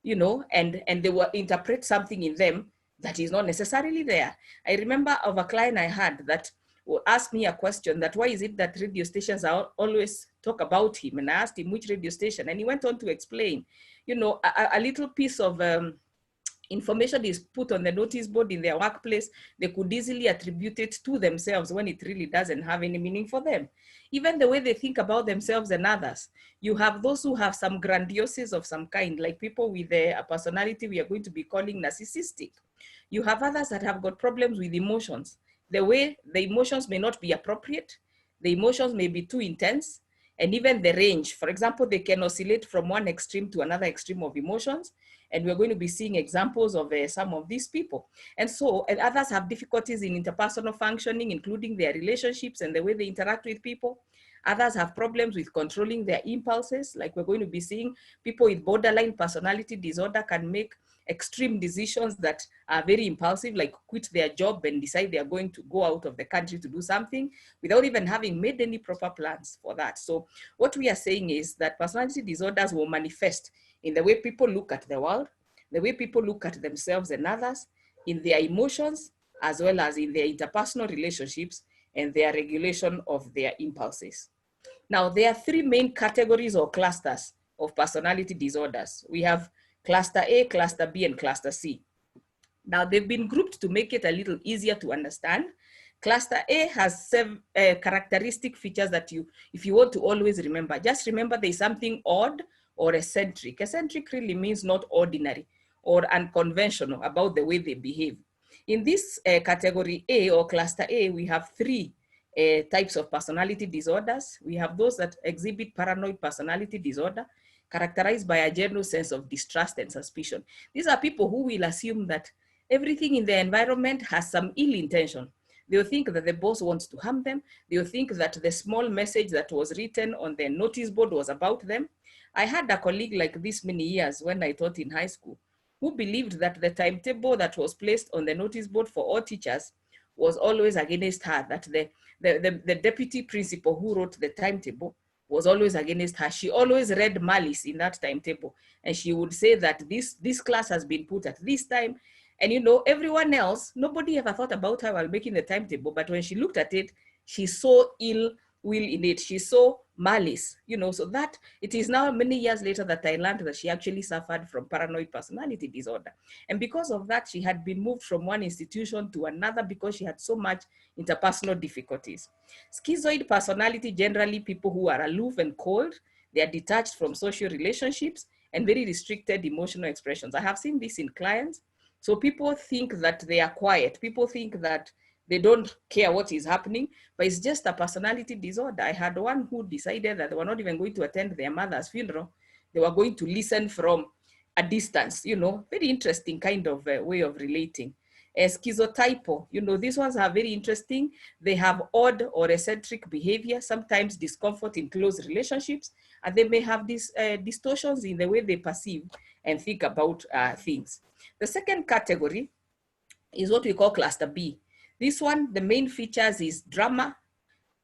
you know, and they will interpret something in them that is not necessarily there. I remember of a client I had that will ask me a question that why is it that radio stations are always talk about him? And I asked him which radio station, and he went on to explain, you know, a little piece of information is put on the notice board in their workplace, they could easily attribute it to themselves when it really doesn't have any meaning for them. Even the way they think about themselves and others. You have those who have some grandioses of some kind, like people with a personality we are going to be calling narcissistic. You have others that have got problems with emotions. The way the emotions may not be appropriate, the emotions may be too intense, and even the range. For example, they can oscillate from one extreme to another extreme of emotions. And we're going to be seeing examples of some of these people. And so, and others have difficulties in interpersonal functioning, including their relationships and the way they interact with people. Others have problems with controlling their impulses, like we're going to be seeing. People with borderline personality disorder can make extreme decisions that are very impulsive, like quit their job and decide they are going to go out of the country to do something without even having made any proper plans for that. So what we are saying is that personality disorders will manifest in the way people look at the world, the way people look at themselves and others, in their emotions, as well as in their interpersonal relationships and their regulation of their impulses. Now, there are three main categories or clusters of personality disorders. We have cluster A, cluster B, and cluster C. Now, they've been grouped to make it a little easier to understand. Cluster A has seven characteristic features that if you want to always remember, just remember there's something odd or eccentric. Eccentric really means not ordinary or unconventional about the way they behave. In this category A or cluster A, we have three types of personality disorders. We have those that exhibit paranoid personality disorder, characterized by a general sense of distrust and suspicion. These are people who will assume that everything in their environment has some ill intention. They'll think that the boss wants to harm them. They'll think that the small message that was written on the notice board was about them. I had a colleague like this many years when I taught in high school, who believed that the timetable that was placed on the notice board for all teachers was always against her, that the deputy principal who wrote the timetable was always against her. She always read malice in that timetable. And she would say that this class has been put at this time. And you know, everyone else, nobody ever thought about her while making the timetable. But when she looked at it, she saw ill will in it. She saw malice, you know, so that it is now many years later that I learned that she actually suffered from paranoid personality disorder. And because of that, she had been moved from one institution to another because she had so much interpersonal difficulties. Schizoid personality, generally people who are aloof and cold, they are detached from social relationships and very restricted emotional expressions. I have seen this in clients. So people think that they are quiet. People think that they don't care what is happening, but it's just a personality disorder. I had one who decided that they were not even going to attend their mother's funeral. They were going to listen from a distance, you know, very interesting kind of way of relating. Schizotypal, you know, these ones are very interesting. They have odd or eccentric behavior, sometimes discomfort in close relationships, and they may have these distortions in the way they perceive and think about things. The second category is what we call cluster B. This one, the main features is drama,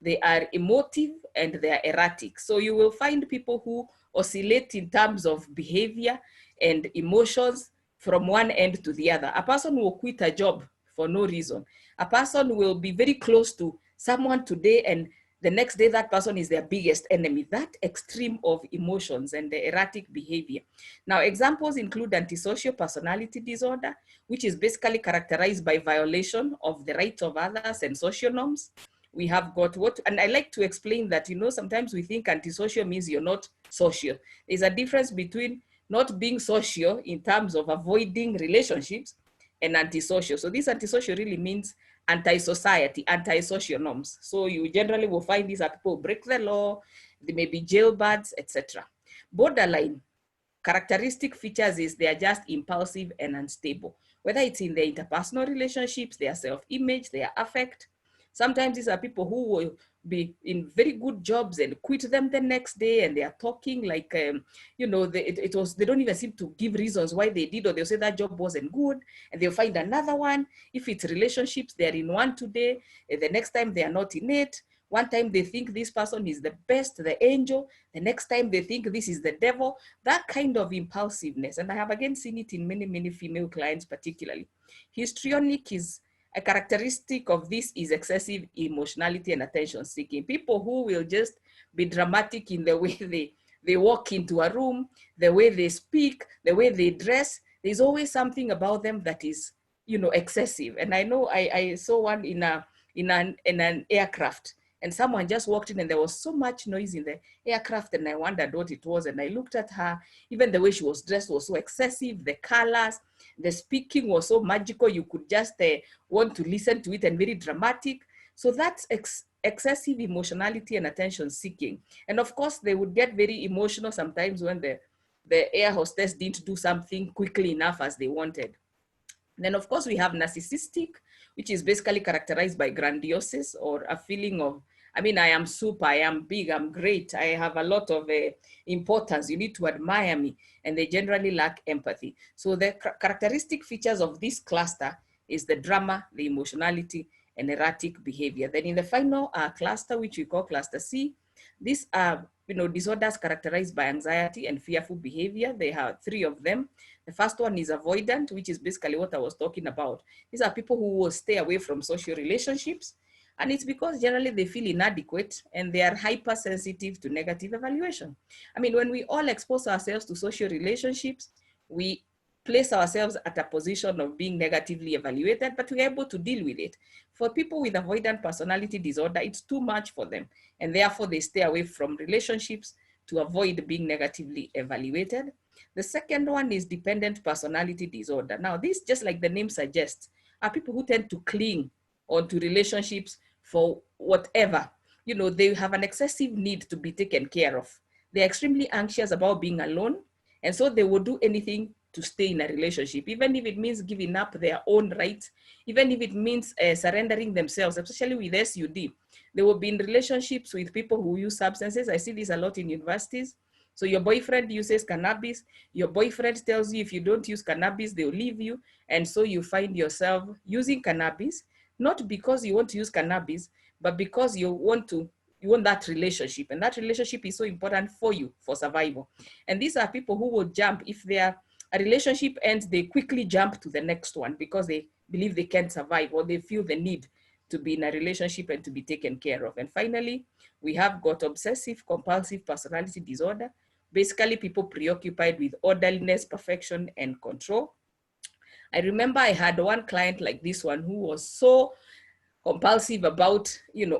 they are emotive, and they are erratic. So you will find people who oscillate in terms of behavior and emotions from one end to the other. A person will quit a job for no reason. A person will be very close to someone today and the next day that person is their biggest enemy. That extreme of emotions and the erratic behavior. Now, examples include antisocial personality disorder, which is basically characterized by violation of the rights of others and social norms. We have got and I like to explain that, you know, sometimes we think antisocial means you're not social. There's a difference between not being social in terms of avoiding relationships and antisocial. So this antisocial really means anti-society, anti-social norms. So you generally will find these are people who break the law, they may be jailbirds, etc. Borderline characteristic features is they are just impulsive and unstable, whether it's in their interpersonal relationships, their self-image, their affect. Sometimes these are people who will be in very good jobs and quit them the next day, and they are talking like, you know, they don't even seem to give reasons why they did, or they'll say that job wasn't good, and they'll find another one. If it's relationships, they're in one today, and the next time they are not in it. One time they think this person is the best, the angel. The next time they think this is the devil. That kind of impulsiveness, and I have again seen it in many, many female clients particularly. Histrionic is a characteristic of this is excessive emotionality and attention seeking. People who will just be dramatic in the way they walk into a room, the way they speak, the way they dress. There's always something about them that is, you know, excessive. And I know I saw one in an aircraft, and someone just walked in and there was so much noise in the aircraft, and I wondered what it was. And I looked at her, even the way she was dressed was so excessive, the colors, the speaking was so magical, you could just want to listen to it, and very dramatic. So that's excessive emotionality and attention seeking. And of course, they would get very emotional sometimes when the air hostess didn't do something quickly enough as they wanted. Then of course we have narcissistic, which is basically characterized by grandiose or a feeling of, I mean, I am super, I am big, I'm great, I have a lot of importance, you need to admire me, and they generally lack empathy. So the characteristic features of this cluster is the drama, the emotionality, and erratic behavior. Then in the final cluster, which we call cluster C, these are, you know, disorders characterized by anxiety and fearful behavior. They have 3 of them. The first one is avoidant, which is basically what I was talking about. These are people who will stay away from social relationships. And it's because generally they feel inadequate and they are hypersensitive to negative evaluation. I mean, when we all expose ourselves to social relationships, we place ourselves at a position of being negatively evaluated, but we're able to deal with it. For people with avoidant personality disorder, it's too much for them, and therefore they stay away from relationships to avoid being negatively evaluated. The second one is dependent personality disorder. Now, this, just like the name suggests, are people who tend to cling onto relationships for whatever. You know, they have an excessive need to be taken care of. They're extremely anxious about being alone, and so they will do anything to stay in a relationship, even if it means giving up their own rights, even if it means surrendering themselves, especially with SUD. They will be in relationships with people who use substances. I see this a lot in universities. So your boyfriend uses cannabis. Your boyfriend tells you if you don't use cannabis, they'll leave you. And so you find yourself using cannabis, not because you want to use cannabis, but because you want that relationship, and that relationship is so important for you for survival. And these are people who will jump if a relationship ends, they quickly jump to the next one because they believe they can't survive, or they feel the need to be in a relationship and to be taken care of. And finally, we have got obsessive compulsive personality disorder. Basically, people preoccupied with orderliness, perfection, and control. I remember I had one client like this one who was so compulsive about,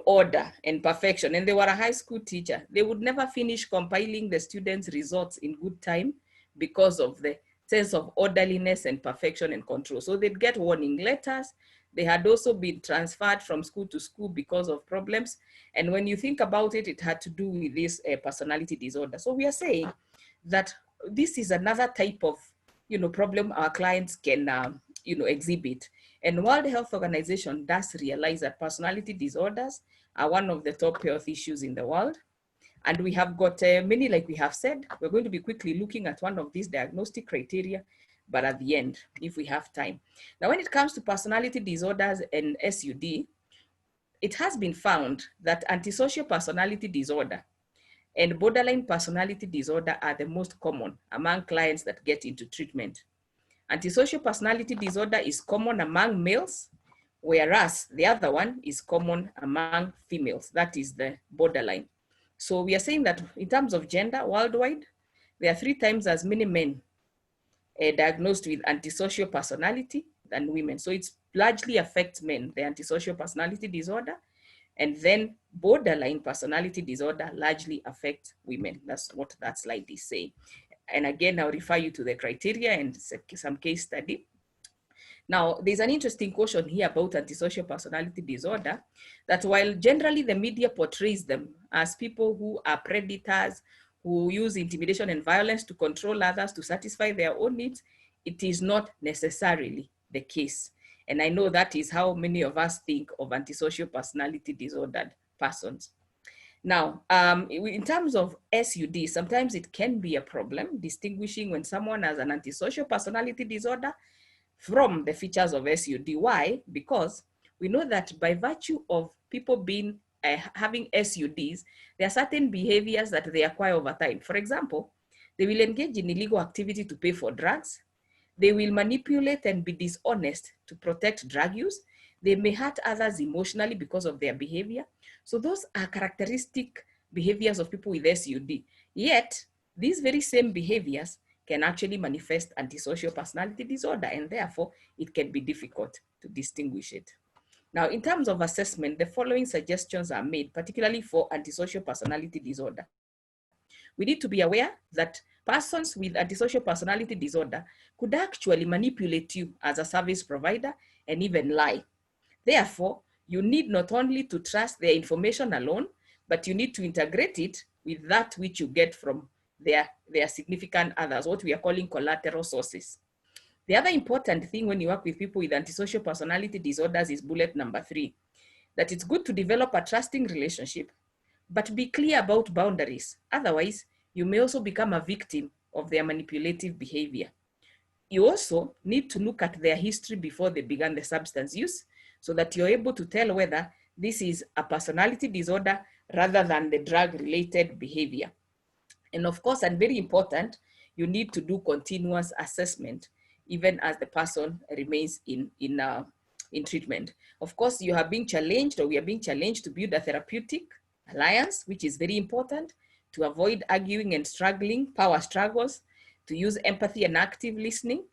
order and perfection. And they were a high school teacher. They would never finish compiling the students' results in good time because of the sense of orderliness and perfection and control. So they'd get warning letters. They had also been transferred from school to school because of problems. And when you think about it, it had to do with this personality disorder. So we are saying that this is another type of, problem our clients can, exhibit. And World Health Organization does realize that personality disorders are one of the top health issues in the world. And we have got many, like we have said. We're going to be quickly looking at one of these diagnostic criteria, but at the end, if we have time. Now, when it comes to personality disorders and SUD, it has been found that antisocial personality disorder and borderline personality disorder are the most common among clients that get into treatment. Antisocial personality disorder is common among males, whereas the other one is common among females. That is the borderline. So we are saying that in terms of gender worldwide, there are 3 times as many men diagnosed with antisocial personality than women. So it largely affects men, the antisocial personality disorder, and then borderline personality disorder largely affects women. That's what that slide is saying. And again, I'll refer you to the criteria and some case study. Now, there's an interesting caution here about antisocial personality disorder, that while generally the media portrays them as people who are predators, who use intimidation and violence to control others to satisfy their own needs, it is not necessarily the case. And I know that is how many of us think of antisocial personality disordered persons. Now, in terms of SUD, sometimes it can be a problem distinguishing when someone has an antisocial personality disorder from the features of SUD. Why? Because we know that by virtue of people being having SUDs, there are certain behaviors that they acquire over time. For example, they will engage in illegal activity to pay for drugs. They will manipulate and be dishonest to protect drug use. They may hurt others emotionally because of their behavior. So those are characteristic behaviors of people with SUD. Yet, these very same behaviors can actually manifest antisocial personality disorder, and therefore it can be difficult to distinguish it. Now, in terms of assessment, the following suggestions are made, particularly for antisocial personality disorder. We need to be aware that persons with antisocial personality disorder could actually manipulate you as a service provider and even lie. Therefore, you need not only to trust their information alone, but you need to integrate it with that which you get from their significant others, what we are calling collateral sources. The other important thing when you work with people with antisocial personality disorders is bullet number 3, that it's good to develop a trusting relationship, but be clear about boundaries. Otherwise, you may also become a victim of their manipulative behavior. You also need to look at their history before they began the substance use, so that you're able to tell whether this is a personality disorder rather than the drug-related behavior. And of course, and very important, you need to do continuous assessment, even as the person remains in treatment. Of course, you are being challenged, or we are being challenged to build a therapeutic alliance, which is very important, to avoid arguing and power struggles, to use empathy and active listening.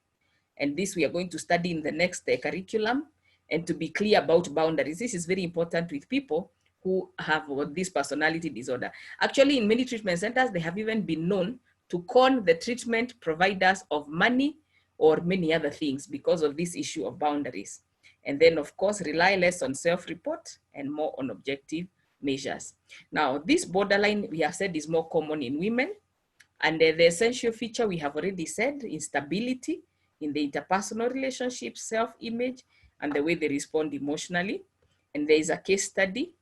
And this we are going to study in the next curriculum, and to be clear about boundaries. This is very important with people who have this personality disorder. Actually, in many treatment centers, they have even been known to con the treatment providers of money or many other things because of this issue of boundaries. And then, of course, rely less on self-report and more on objective measures. Now, this borderline, we have said, is more common in women. And the essential feature we have already said, instability in the interpersonal relationships, self-image, and the way they respond emotionally. And there is a case study.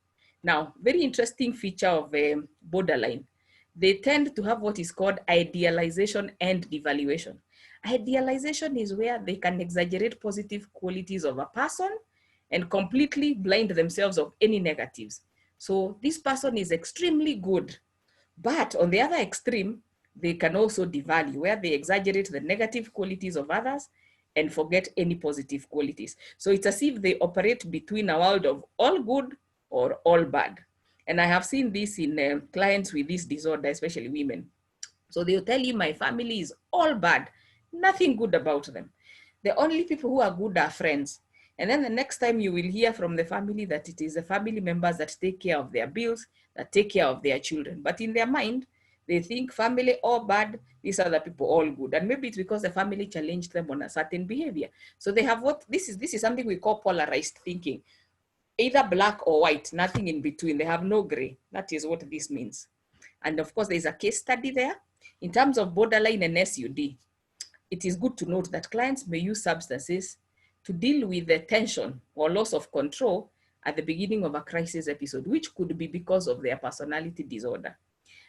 Now, very interesting feature of borderline. They tend to have what is called idealization and devaluation. Idealization is where they can exaggerate positive qualities of a person and completely blind themselves of any negatives. So this person is extremely good. But on the other extreme, they can also devalue, where they exaggerate the negative qualities of others and forget any positive qualities. So it's as if they operate between a world of all good or all bad. And I have seen this in clients with this disorder, especially women. So they'll tell you, my family is all bad, nothing good about them. The only people who are good are friends. And then the next time you will hear from the family that it is the family members that take care of their bills, that take care of their children. But in their mind, they think family all bad, these other people all good. And maybe it's because the family challenged them on a certain behavior. So they have this is something we call polarized thinking. Either black or white, nothing in between. They have no gray. That is what this means. And of course, there's a case study there. In terms of borderline and SUD, it is good to note that clients may use substances to deal with the tension or loss of control at the beginning of a crisis episode, which could be because of their personality disorder.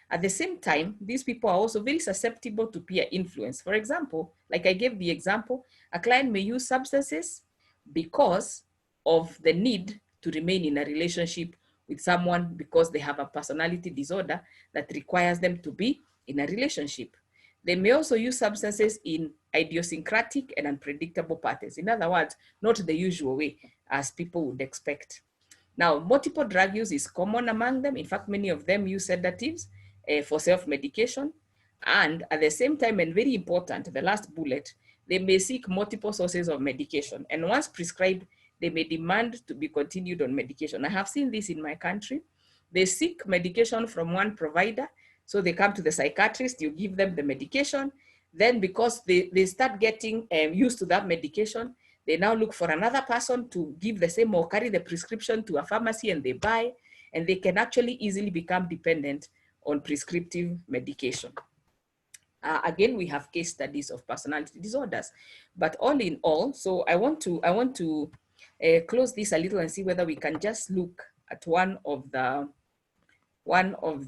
At the same time, these people are also very susceptible to peer influence. For example, like I gave the example, a client may use substances because of the need to remain in a relationship with someone because they have a personality disorder that requires them to be in a relationship. They may also use substances in idiosyncratic and unpredictable patterns. In other words, not the usual way as people would expect. Now, multiple drug use is common among them. In fact, many of them use sedatives for self-medication. And at the same time, and very important, the last bullet, they may seek multiple sources of medication. And once prescribed, they may demand to be continued on medication. I have seen this in my country. They seek medication from one provider. So they come to the psychiatrist, you give them the medication. Then because they start getting used to that medication, they now look for another person to give the same or carry the prescription to a pharmacy and they buy, and they can actually easily become dependent on prescriptive medication. Again, we have case studies of personality disorders, but all in all, so I want to close this a little and see whether we can just look at one of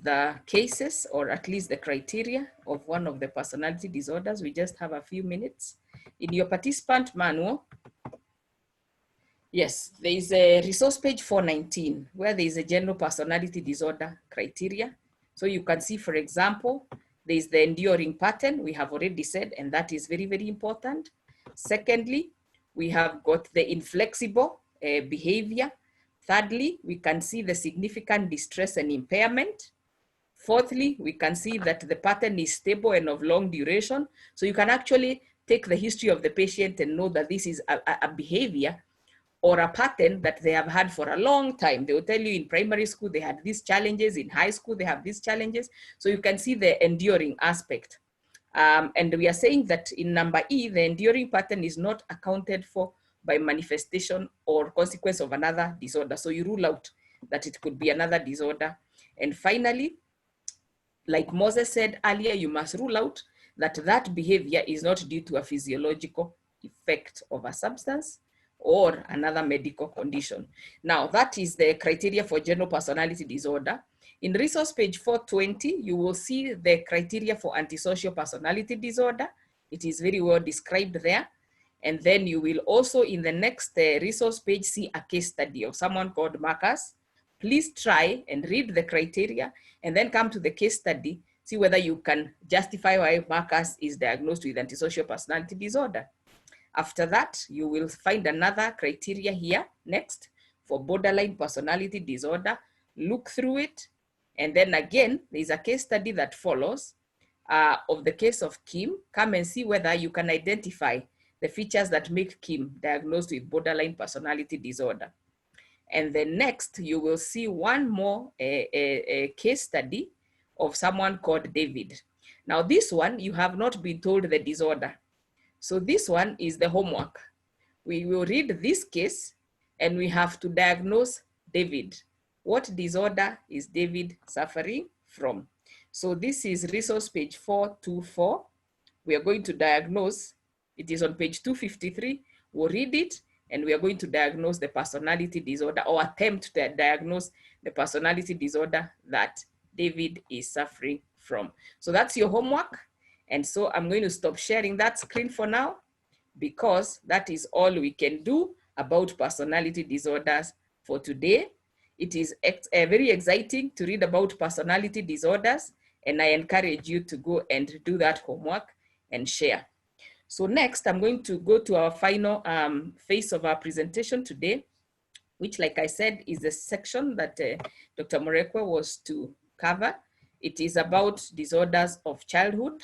the cases, or at least the criteria of one of the personality disorders. We just have a few minutes. In your participant manual, yes, there is a resource page 419 where there is a general personality disorder criteria. So you can see, for example, there is the enduring pattern, we have already said, and that is very, very important. Secondly, we have got the inflexible behavior. Thirdly, we can see the significant distress and impairment. Fourthly, we can see that the pattern is stable and of long duration. So you can actually take the history of the patient and know that this is a behavior or a pattern that they have had for a long time. They will tell you in primary school, they had these challenges, in high school, they have these challenges. So you can see the enduring aspect. And we are saying that in number E, the enduring pattern is not accounted for by manifestation or consequence of another disorder. So you rule out that it could be another disorder. And finally, like Moses said earlier, you must rule out that that behavior is not due to a physiological effect of a substance or another medical condition. Now, that is the criteria for general personality disorder. In resource page 420, you will see the criteria for antisocial personality disorder. It is very well described there. And then you will also, in the next resource page, see a case study of someone called Marcus. Please try and read the criteria and then come to the case study, see whether you can justify why Marcus is diagnosed with antisocial personality disorder. After that, you will find another criteria here next for borderline personality disorder. Look through it. And then again, there's a case study that follows of the case of Kim. Come and see whether you can identify the features that make Kim diagnosed with borderline personality disorder. And then next, you will see one more a case study of someone called David. Now this one, you have not been told the disorder. So this one is the homework. We will read this case and we have to diagnose David. What disorder is David suffering from? So this is resource page 424. We are going to diagnose. It is on page 253. We'll read it and we are going to diagnose the personality disorder, or attempt to diagnose the personality disorder that David is suffering from. So that's your homework. And so I'm going to stop sharing that screen for now, because that is all we can do about personality disorders for today. It is very exciting to read about personality disorders, and I encourage you to go and do that homework and share. So next, I'm going to go to our final phase of our presentation today, which, like I said, is the section that Dr. Morekwe was to cover. It is about disorders of childhood.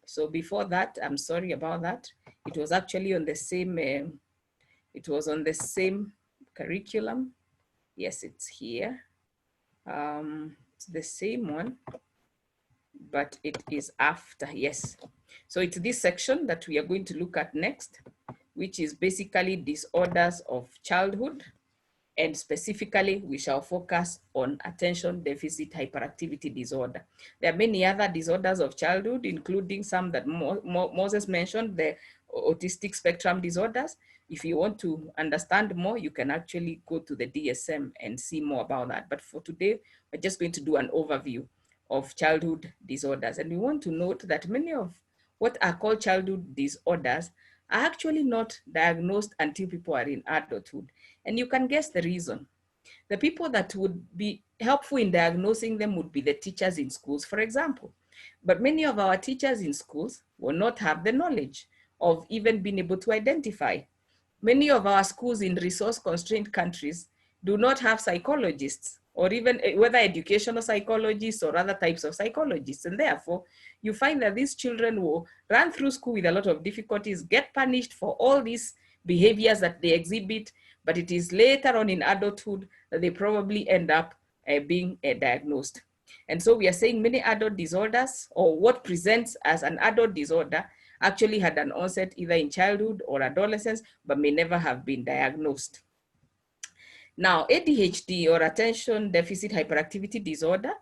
So before that, I'm sorry about that. It was actually on the same, it was on the same curriculum. Yes, it's here. It's the same one, but it is after, yes. So it's this section that we are going to look at next, which is basically disorders of childhood. And specifically, we shall focus on attention deficit hyperactivity disorder. There are many other disorders of childhood, including some that Moses mentioned, the autistic spectrum disorders. If you want to understand more, you can actually go to the DSM and see more about that. But for today, we're just going to do an overview of childhood disorders. And we want to note that many of what are called childhood disorders are actually not diagnosed until people are in adulthood. And you can guess the reason. The people that would be helpful in diagnosing them would be the teachers in schools, for example. But many of our teachers in schools will not have the knowledge of even being able to identify. Many of our schools in resource-constrained countries do not have psychologists, or even whether educational psychologists or other types of psychologists. And therefore, you find that these children will run through school with a lot of difficulties, get punished for all these behaviors that they exhibit, but it is later on in adulthood that they probably end up being diagnosed. And so we are saying many adult disorders, or what presents as an adult disorder, actually had an onset either in childhood or adolescence, but may never have been diagnosed. Now, ADHD, or attention deficit hyperactivity disorder,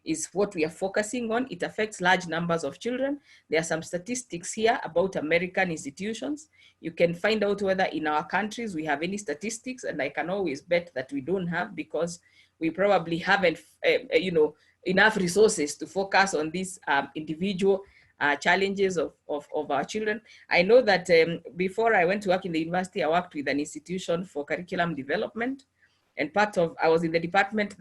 is what we are focusing on. It affects large numbers of children. There are some statistics here about American institutions. You can find out whether in our countries we have any statistics, and I can always bet that we don't have, because we probably haven't enough resources to focus on these individual challenges of our children. I know that before I went to work in the university, I worked with an institution for curriculum development, and I was in the department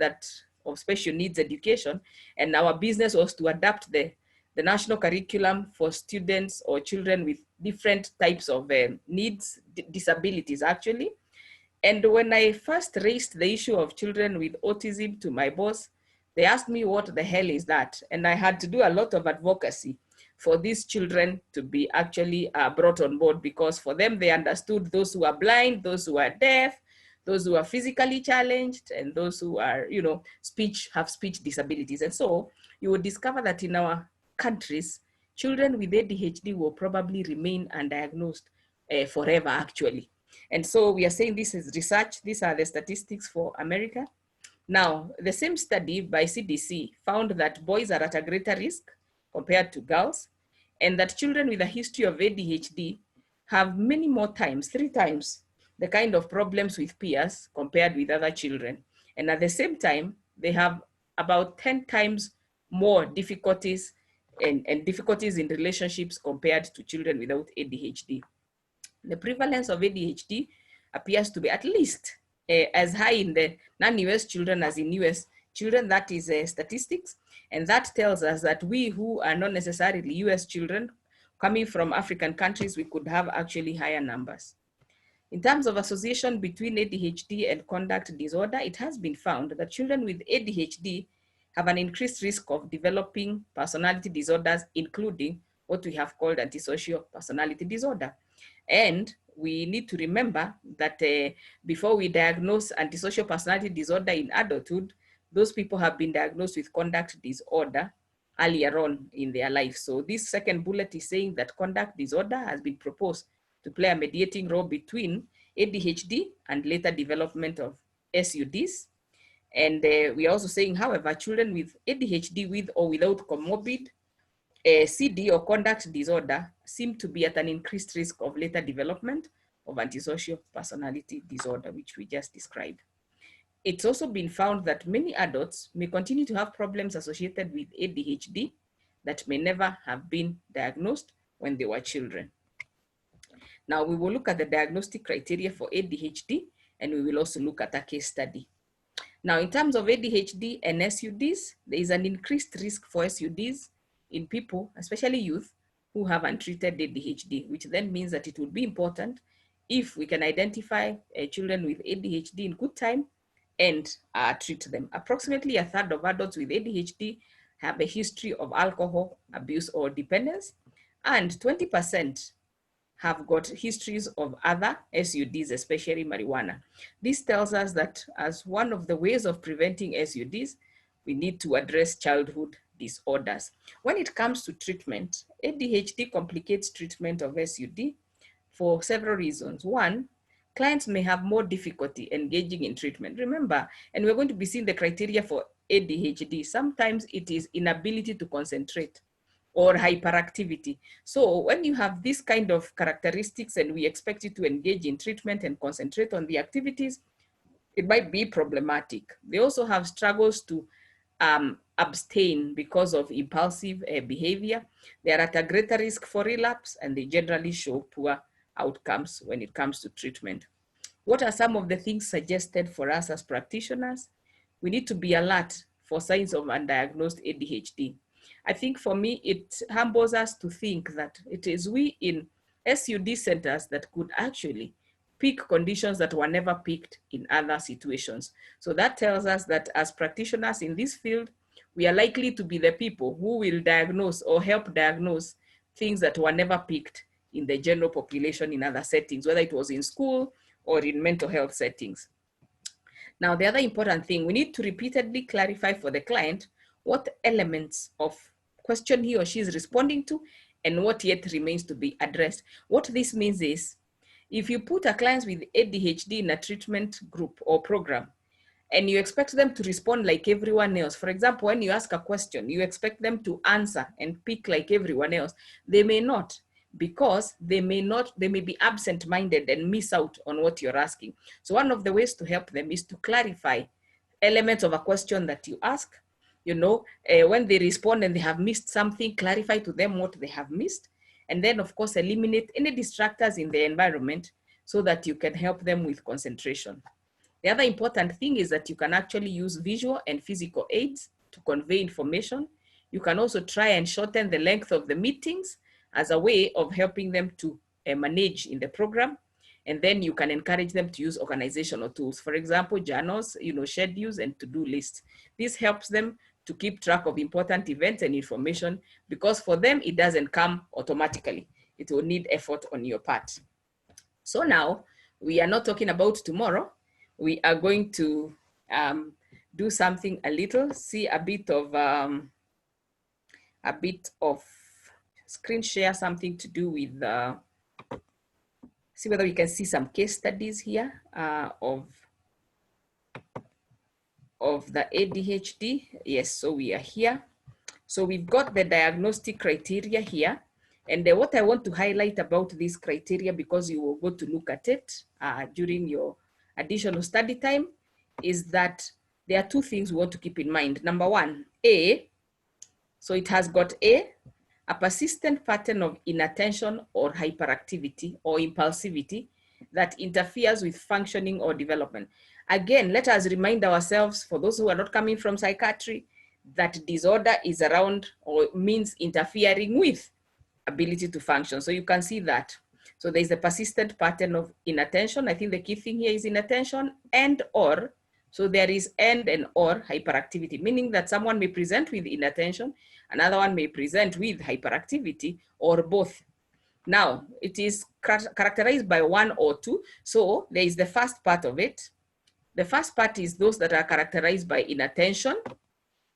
of special needs education, and our business was to adapt the national curriculum for students or children with different types of needs, disabilities actually. And when I first raised the issue of children with autism to my boss, they asked me what the hell is that? And I had to do a lot of advocacy for these children to be actually brought on board, because for them, they understood those who are blind, those who are deaf, those who are physically challenged, and those who are, have speech disabilities. And so you will discover that in our countries, children with ADHD will probably remain undiagnosed forever, actually. And so we are saying this is research. These are the statistics for America. Now, the same study by CDC found that boys are at a greater risk compared to girls, and that children with a history of ADHD have many more times, 3 times, the kind of problems with peers compared with other children. And at the same time, they have about 10 times more difficulties and difficulties in relationships compared to children without ADHD. The prevalence of ADHD appears to be at least as high in the non-US children as in US children. That is statistics. And that tells us that we who are not necessarily US children, coming from African countries, we could have actually higher numbers. In terms of association between ADHD and conduct disorder, it has been found that children with ADHD have an increased risk of developing personality disorders, including what we have called antisocial personality disorder. And we need to remember that before we diagnose antisocial personality disorder in adulthood, those people have been diagnosed with conduct disorder earlier on in their life. So this second bullet is saying that conduct disorder has been proposed to play a mediating role between ADHD and later development of SUDs. And we are also saying, however, children with ADHD with or without comorbid CD or conduct disorder seem to be at an increased risk of later development of antisocial personality disorder, which we just described. It's also been found that many adults may continue to have problems associated with ADHD that may never have been diagnosed when they were children. Now we will look at the diagnostic criteria for ADHD, and we will also look at a case study. Now, in terms of ADHD and SUDs, there is an increased risk for SUDs in people, especially youth, who have untreated ADHD, which then means that it would be important if we can identify children with ADHD in good time and treat them. Approximately a third of adults with ADHD have a history of alcohol abuse or dependence, and 20% have got histories of other SUDs, especially marijuana. This tells us that as one of the ways of preventing SUDs, we need to address childhood disorders. When it comes to treatment, ADHD complicates treatment of SUD for several reasons. One, clients may have more difficulty engaging in treatment. Remember, and we're going to be seeing the criteria for ADHD. Sometimes it is inability to concentrate or hyperactivity. So when you have this kind of characteristics and we expect you to engage in treatment and concentrate on the activities, it might be problematic. They also have struggles to abstain because of impulsive behavior. They are at a greater risk for relapse, and they generally show poor outcomes when it comes to treatment. What are some of the things suggested for us as practitioners? We need to be alert for signs of undiagnosed ADHD. I think for me, it humbles us to think that it is we in SUD centers that could actually pick conditions that were never picked in other situations. So that tells us that as practitioners in this field, we are likely to be the people who will diagnose or help diagnose things that were never picked in the general population in other settings, whether it was in school or in mental health settings. Now, the other important thing, we need to repeatedly clarify for the client what elements of question he or she is responding to and what yet remains to be addressed. What this means is, if you put a client with ADHD in a treatment group or program, and you expect them to respond like everyone else, for example, when you ask a question, you expect them to answer and pick like everyone else, they may not, because they may be absent-minded and miss out on what you're asking. So one of the ways to help them is to clarify elements of a question that you ask. When they respond and they have missed something, clarify to them what they have missed. And then, of course, eliminate any distractors in the environment so that you can help them with concentration. The other important thing is that you can actually use visual and physical aids to convey information. You can also try and shorten the length of the meetings as a way of helping them to manage in the program. And then you can encourage them to use organizational tools. For example, journals, schedules and to-do lists. This helps them to keep track of important events and information, because for them, it doesn't come automatically. It will need effort on your part. So now, we are not talking about tomorrow. We are going to do something a little, see a bit of screen share, something to do with, see whether we can see some case studies here of the ADHD. Yes, so we are here. So we've got the diagnostic criteria here. And what I want to highlight about this criteria, because you will go to look at it during your additional study time, is that there are two things we want to keep in mind. Number one, A, so it has got a persistent pattern of inattention or hyperactivity or impulsivity that interferes with functioning or development. Again, let us remind ourselves, for those who are not coming from psychiatry, that disorder is around or means interfering with ability to function. So you can see that. So there's a persistent pattern of inattention. I think the key thing here is inattention and or. So there is and or hyperactivity, meaning that someone may present with inattention, another one may present with hyperactivity, or both. Now, it is characterized by one or two. So there is the first part of it. The first part is those that are characterized by inattention.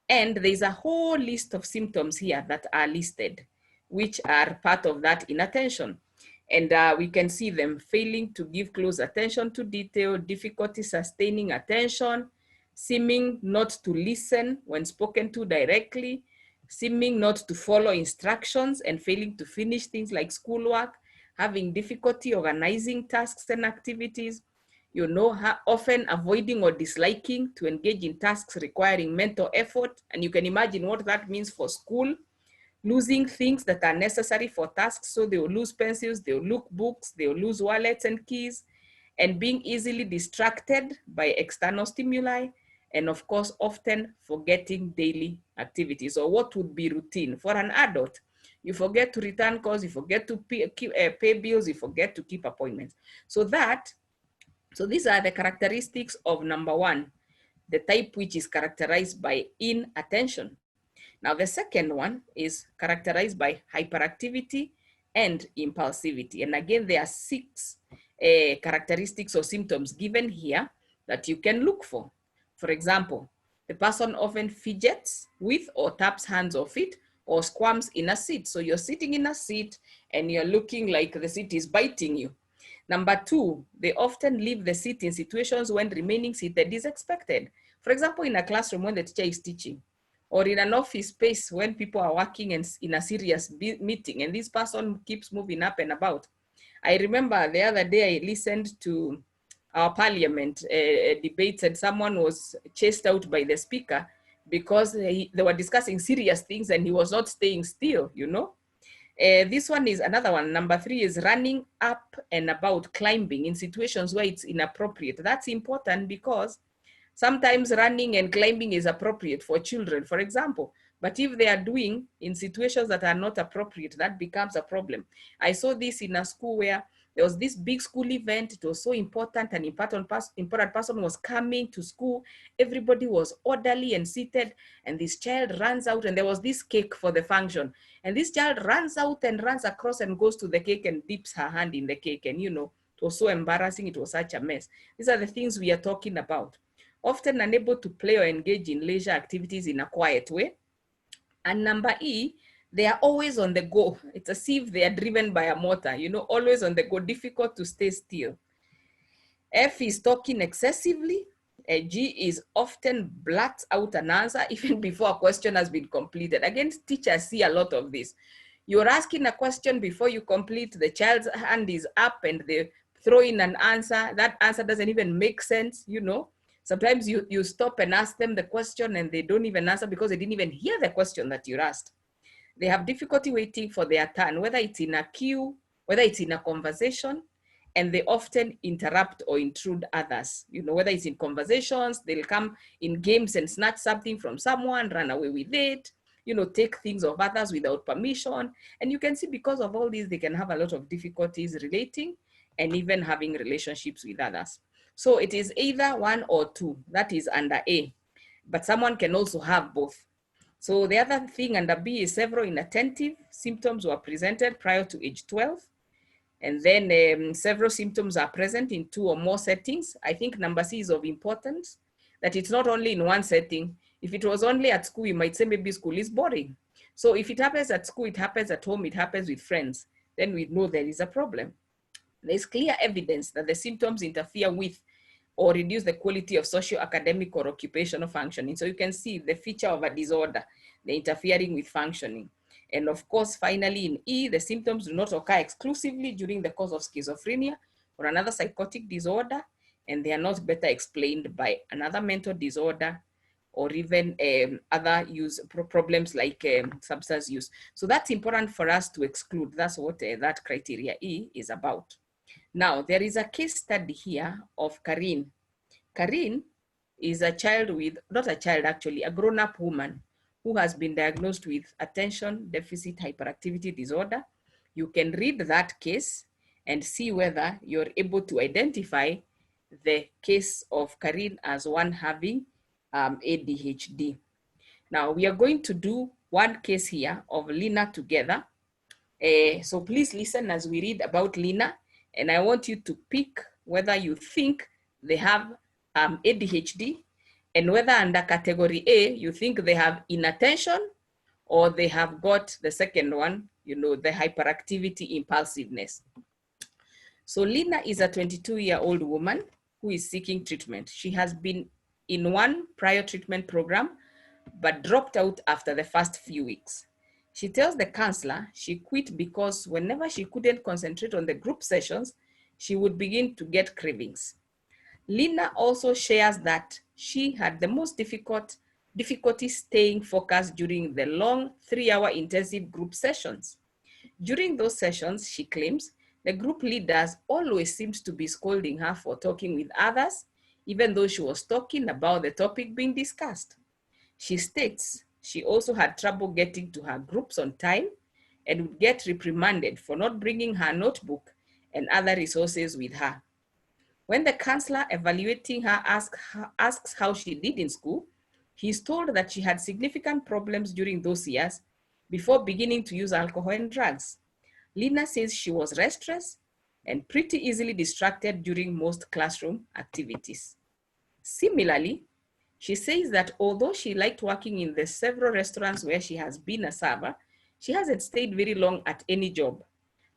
And there's a whole list of symptoms here that are listed, which are part of that inattention. And we can see them: failing to give close attention to detail, difficulty sustaining attention, seeming not to listen when spoken to directly, seeming not to follow instructions and failing to finish things like schoolwork, having difficulty organizing tasks and activities, often avoiding or disliking to engage in tasks requiring mental effort. And you can imagine what that means for school. losing things that are necessary for tasks. So they will lose pencils, they will lose books, they will lose wallets and keys, and being easily distracted by external stimuli, and of course, often forgetting daily activities or what would be routine. For an adult, you forget to return calls, you forget to pay bills, you forget to keep appointments. So these are the characteristics of number one, the type which is characterized by inattention. Now, the second one is characterized by hyperactivity and impulsivity. And again, there are 6 characteristics or symptoms given here that you can look for. For example, the person often fidgets with or taps hands or feet or squirms in a seat. So you're sitting in a seat and you're looking like the seat is biting you. Number 2, they often leave the seat in situations when remaining seated is expected. For example, in a classroom when the teacher is teaching, or in an office space when people are working and in a serious meeting and this person keeps moving up and about. I remember the other day I listened to our parliament debates and someone was chased out by the speaker because they were discussing serious things and he was not staying still, you know. This one is another one. Number 3 is running up and about, climbing in situations where it's inappropriate. That's important because sometimes running and climbing is appropriate for children, for example, but if they are doing in situations that are not appropriate, that becomes a problem. I saw this in a school where there was this big school event. It was so important, an important person was coming to school. Everybody was orderly and seated, and this child runs out, and there was this cake for the function. And this child runs out and runs across and goes to the cake and dips her hand in the cake. And you know, it was so embarrassing. It was such a mess. These are the things we are talking about. Often unable to play or engage in leisure activities in a quiet way. And number E, they are always on the go. It's as if they are driven by a motor, you know, always on the go, difficult to stay still. F is talking excessively. G is often blurts out an answer even before a question has been completed. Again, teachers see a lot of this. You're asking a question before you complete, the child's hand is up and they throw in an answer. That answer doesn't even make sense, you know. Sometimes you stop and ask them the question and they don't even answer because they didn't even hear the question that you asked. They have difficulty waiting for their turn, whether it's in a queue, whether it's in a conversation, and they often interrupt or intrude others. You know, whether it's in conversations, they'll come in games and snatch something from someone, run away with it, you know, take things of others without permission. And you can see because of all these, they can have a lot of difficulties relating and even having relationships with others. So it is either 1 or 2, that is under A, but someone can also have both. So the other thing under B is several inattentive symptoms were presented prior to age 12. And then several symptoms are present in 2 or more settings. I think number C is of importance, that it's not only in one setting. If it was only at school, you might say maybe school is boring. So if it happens at school, it happens at home, it happens with friends, then we know there is a problem. There's clear evidence that the symptoms interfere with or reduce the quality of socio-academic or occupational functioning. So you can see the feature of a disorder, the interfering with functioning. And of course, finally in E, the symptoms do not occur exclusively during the course of schizophrenia or another psychotic disorder, and they are not better explained by another mental disorder or even other problems like substance use. So that's important for us to exclude. That's what that criteria E is about. Now, there is a case study here of Karine. Karine is a child with, not a child actually, a grown-up woman who has been diagnosed with attention deficit hyperactivity disorder. You can read that case and see whether you're able to identify the case of Karine as one having ADHD. Now, we are going to do one case here of Lina together. So please listen as we read about Lina, and I want you to pick whether you think they have ADHD, and whether under category A, you think they have inattention or they have got the second one, you know, the hyperactivity impulsiveness. So Lina is a 22-year-old woman who is seeking treatment. She has been in one prior treatment program, but dropped out after the first few weeks. She tells the counselor she quit because whenever she couldn't concentrate on the group sessions, she would begin to get cravings. Lina also shares that she had the most difficult difficulty staying focused during the long 3-hour intensive group sessions. During those sessions, she claims, the group leaders always seemed to be scolding her for talking with others, even though she was talking about the topic being discussed. She states she also had trouble getting to her groups on time and would get reprimanded for not bringing her notebook and other resources with her. When the counselor evaluating her asks how she did in school, he is told that she had significant problems during those years before beginning to use alcohol and drugs. Lina says she was restless and pretty easily distracted during most classroom activities. Similarly, she says that although she liked working in the several restaurants where she has been a server, she hasn't stayed very long at any job.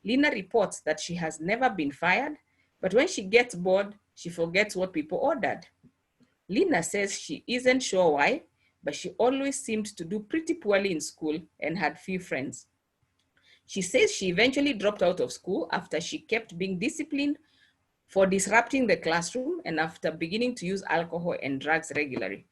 Lina reports that she has never been fired, but when she gets bored, she forgets what people ordered. Lina says she isn't sure why, but she always seemed to do pretty poorly in school and had few friends. She says she eventually dropped out of school after she kept being disciplined for disrupting the classroom and after beginning to use alcohol and drugs regularly.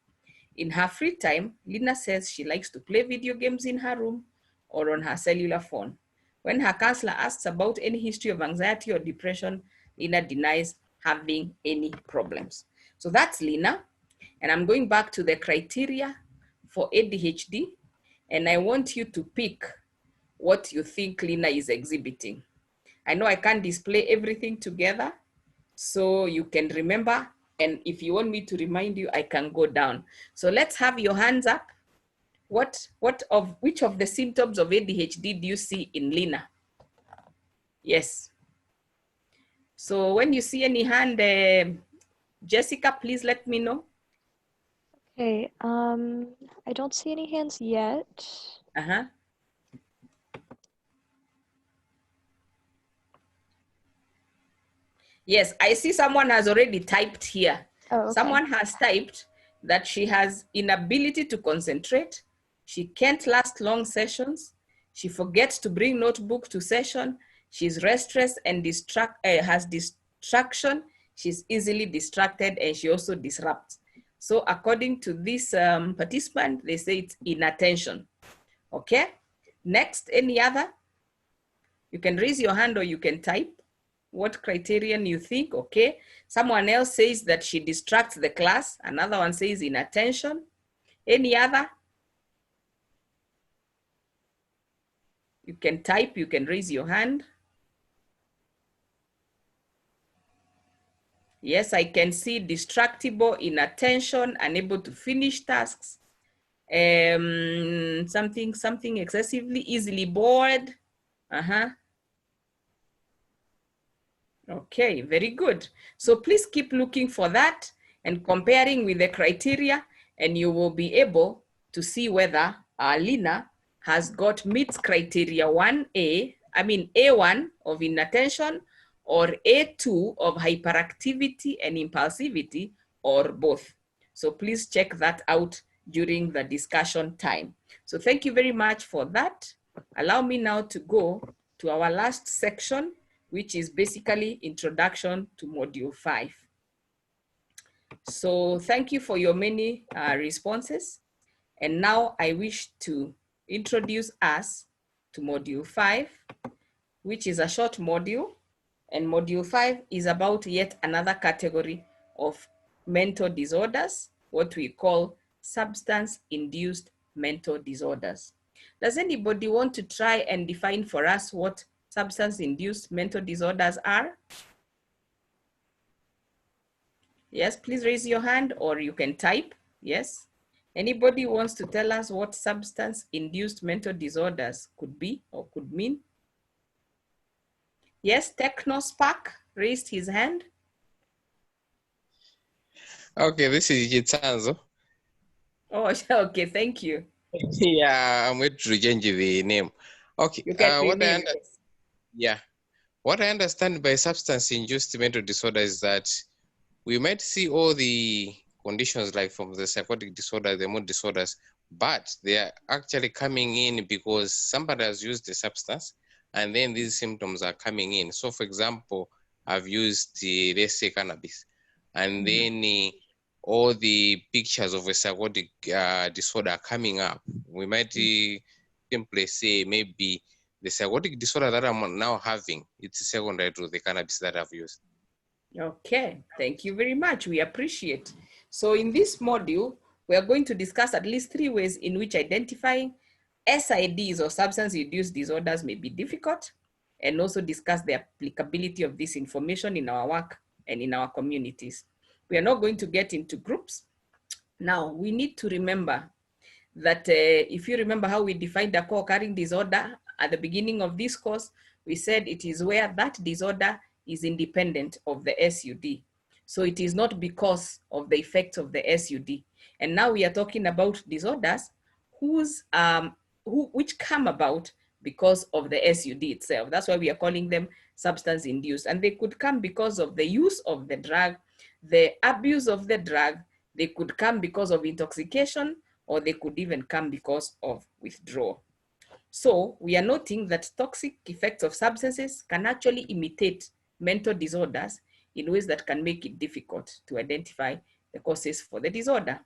In her free time, Lina says she likes to play video games in her room or on her cellular phone. When her counselor asks about any history of anxiety or depression, Lina denies having any problems. So that's Lina. And I'm going back to the criteria for ADHD. And I want you to pick what you think Lina is exhibiting. I know I can't display everything together, so you can remember. And if you want me to remind you, I can go down. So let's have your hands up. Which of the symptoms of ADHD do you see in Lina? Yes. So when you see any hand, Jessica, please let me know. Okay, I don't see any hands yet. Uh-huh. Yes, I see someone has already typed here. Oh, okay. Someone has typed that she has inability to concentrate. She can't last long sessions. She forgets to bring notebook to session. She's restless and has distraction. She's easily distracted and she also disrupts. So according to this participant, they say it's inattention. Okay, next, any other? You can raise your hand or you can type what criterion you think. Okay, someone else says that she distracts the class. Another one says inattention. Any other? You can type, you can raise your hand. Yes, I can see distractible, inattention, unable to finish tasks, something excessively easily bored. Okay, very good. So please keep looking for that and comparing with the criteria, and you will be able to see whether Lina has got meets criteria A1 of inattention, or A2 of hyperactivity and impulsivity, or both. So please check that out during the discussion time. So thank you very much for that. Allow me now to go to our last section, which is basically introduction to module 5. So thank you for your many responses. And now I wish to introduce us to module 5, which is a short module. And module 5 is about yet another category of mental disorders, what we call substance-induced mental disorders. Does anybody want to try and define for us what substance-induced mental disorders are? Yes, please raise your hand or you can type. Yes. Anybody wants to tell us what substance-induced mental disorders could be or could mean? Yes, TechnoSpark raised his hand. Okay, this is Jitsanzo. Oh, okay, thank you. Yeah, I'm going to change the name. Okay, what I understand by substance-induced mental disorder is that we might see all the conditions like from the psychotic disorder, the mood disorders, but they are actually coming in because somebody has used the substance and then these symptoms are coming in. So for example, I've used let's say cannabis, and then all the pictures of a psychotic disorder coming up, we might simply say maybe the psychotic disorder that I'm now having, it's secondary to the cannabis that I've used. Okay, thank you very much. We appreciate. So in this module, we are going to discuss at least 3 ways in which identifying SIDs or substance-induced disorders may be difficult, and also discuss the applicability of this information in our work and in our communities. We are not going to get into groups. Now, we need to remember that if you remember how we defined a co-occurring disorder at the beginning of this course, we said it is where that disorder is independent of the SUD. So it is not because of the effects of the SUD. And now we are talking about disorders which come about because of the SUD itself. That's why we are calling them substance induced. And they could come because of the use of the drug, the abuse of the drug. They could come because of intoxication, or they could even come because of withdrawal. So we are noting that toxic effects of substances can actually imitate mental disorders in ways that can make it difficult to identify the causes for the disorder.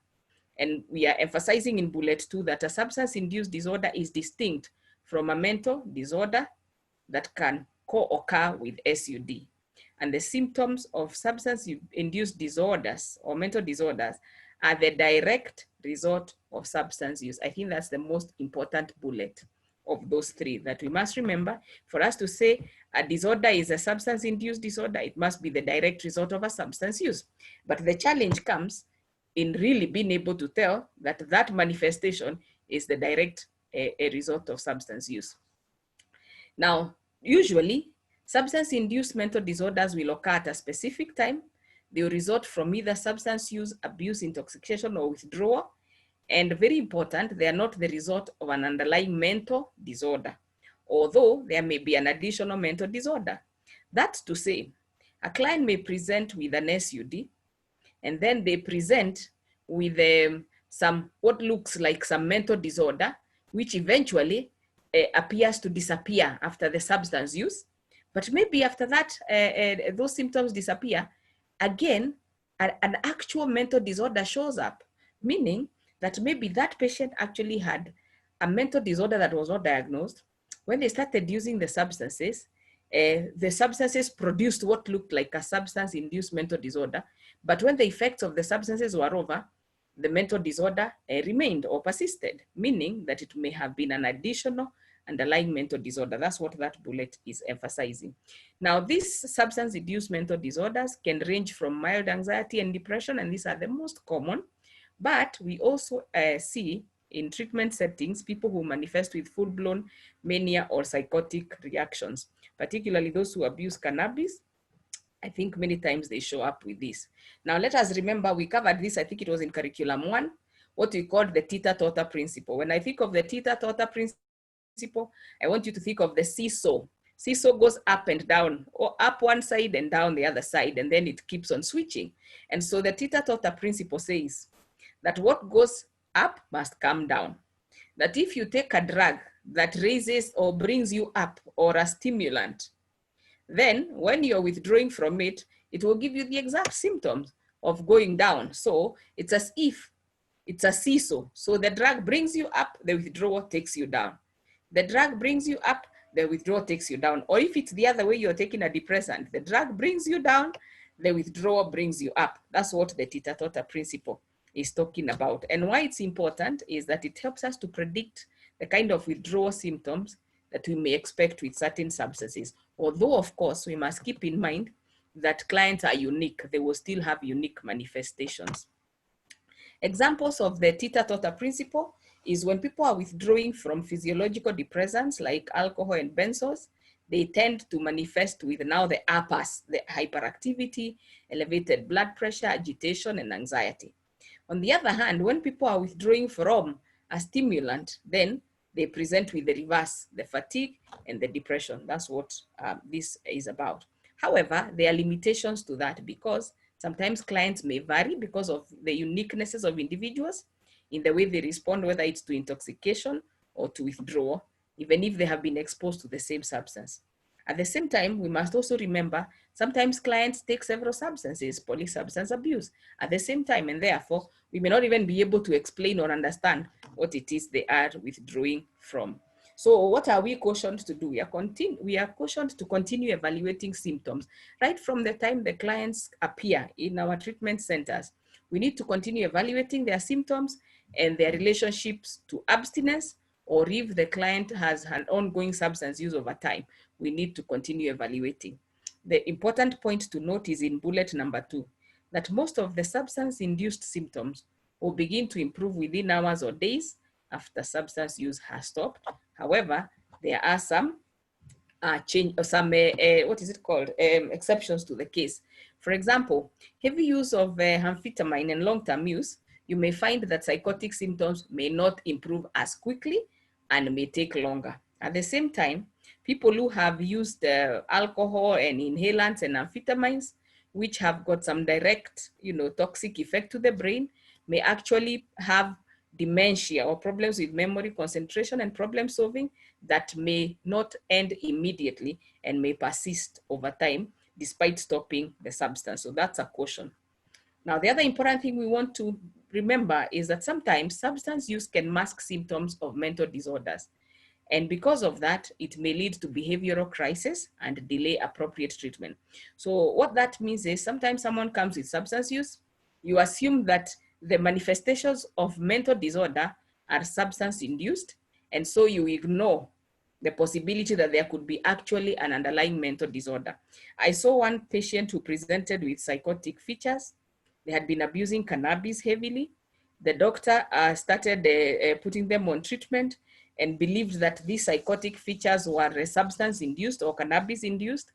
And we are emphasizing in bullet 2 that a substance-induced disorder is distinct from a mental disorder that can co-occur with SUD. And the symptoms of substance-induced disorders or mental disorders are the direct result of substance use. I think that's the most important bullet of those 3 that we must remember. For us to say a disorder is a substance-induced disorder, it must be the direct result of a substance use. But the challenge comes in really being able to tell that that manifestation is the direct a result of substance use. Now, usually, substance-induced mental disorders will occur at a specific time. They will result from either substance use, abuse, intoxication, or withdrawal. And very important, they are not the result of an underlying mental disorder, although there may be an additional mental disorder. That's to say, a client may present with an SUD, and then they present with what looks like some mental disorder, which eventually appears to disappear after the substance use. But maybe after that, those symptoms disappear, again, an actual mental disorder shows up, meaning that maybe that patient actually had a mental disorder that was not diagnosed. When they started using the substances produced what looked like a substance-induced mental disorder. But when the effects of the substances were over, the mental disorder remained or persisted, meaning that it may have been an additional underlying mental disorder. That's what that bullet is emphasizing. Now, these substance-induced mental disorders can range from mild anxiety and depression, and these are the most common. But we also see in treatment settings, people who manifest with full-blown mania or psychotic reactions, particularly those who abuse cannabis. I think many times they show up with this. Now, let us remember, we covered this, I think it was in curriculum 1, what we called the teeter-totter principle. When I think of the teeter-totter principle, I want you to think of the seesaw. Seesaw goes up and down, or up one side and down the other side, and then it keeps on switching. And so the teeter-totter principle says that what goes up must come down. That if you take a drug that raises or brings you up, or a stimulant, then when you're withdrawing from it, it will give you the exact symptoms of going down. So it's as if it's a seesaw. So the drug brings you up, the withdrawal takes you down. The drug brings you up, the withdrawal takes you down. Or if it's the other way, you're taking a depressant, the drug brings you down, the withdrawal brings you up. That's what the teeter-totter principle is talking about. And why it's important is that it helps us to predict the kind of withdrawal symptoms that we may expect with certain substances. Although, of course, we must keep in mind that clients are unique. They will still have unique manifestations. Examples of the teeter-totter principle is when people are withdrawing from physiological depressants like alcohol and benzos, they tend to manifest with now the uppers, the hyperactivity, elevated blood pressure, agitation, and anxiety. On the other hand, when people are withdrawing from a stimulant, then they present with the reverse, the fatigue and the depression. That's what this is about. However, there are limitations to that because sometimes clients may vary because of the uniquenesses of individuals in the way they respond, whether it's to intoxication or to withdrawal, even if they have been exposed to the same substance. At the same time, we must also remember sometimes clients take several substances, polysubstance abuse, at the same time, and therefore we may not even be able to explain or understand what it is they are withdrawing from. So what are we cautioned to do? We are cautioned to continue evaluating symptoms right from the time the clients appear in our treatment centers. We need to continue evaluating their symptoms and their relationships to abstinence, or if the client has an ongoing substance use over time, we need to continue evaluating. The important point to note is in bullet number 2, that most of the substance-induced symptoms will begin to improve within hours or days after substance use has stopped. However, there are some exceptions to the case. For example, heavy use of amphetamine and long-term use, you may find that psychotic symptoms may not improve as quickly and may take longer. At the same time, people who have used alcohol and inhalants and amphetamines, which have got some direct, toxic effect to the brain, may actually have dementia or problems with memory, concentration, and problem solving that may not end immediately and may persist over time despite stopping the substance. So that's a caution. Now, the other important thing we want to remember is that sometimes substance use can mask symptoms of mental disorders. And because of that, it may lead to behavioral crisis and delay appropriate treatment. So what that means is sometimes someone comes with substance use, you assume that the manifestations of mental disorder are substance induced, and so you ignore the possibility that there could be actually an underlying mental disorder. I saw one patient who presented with psychotic features. They had been abusing cannabis heavily. The doctor started putting them on treatment and believed that these psychotic features were substance induced or cannabis induced.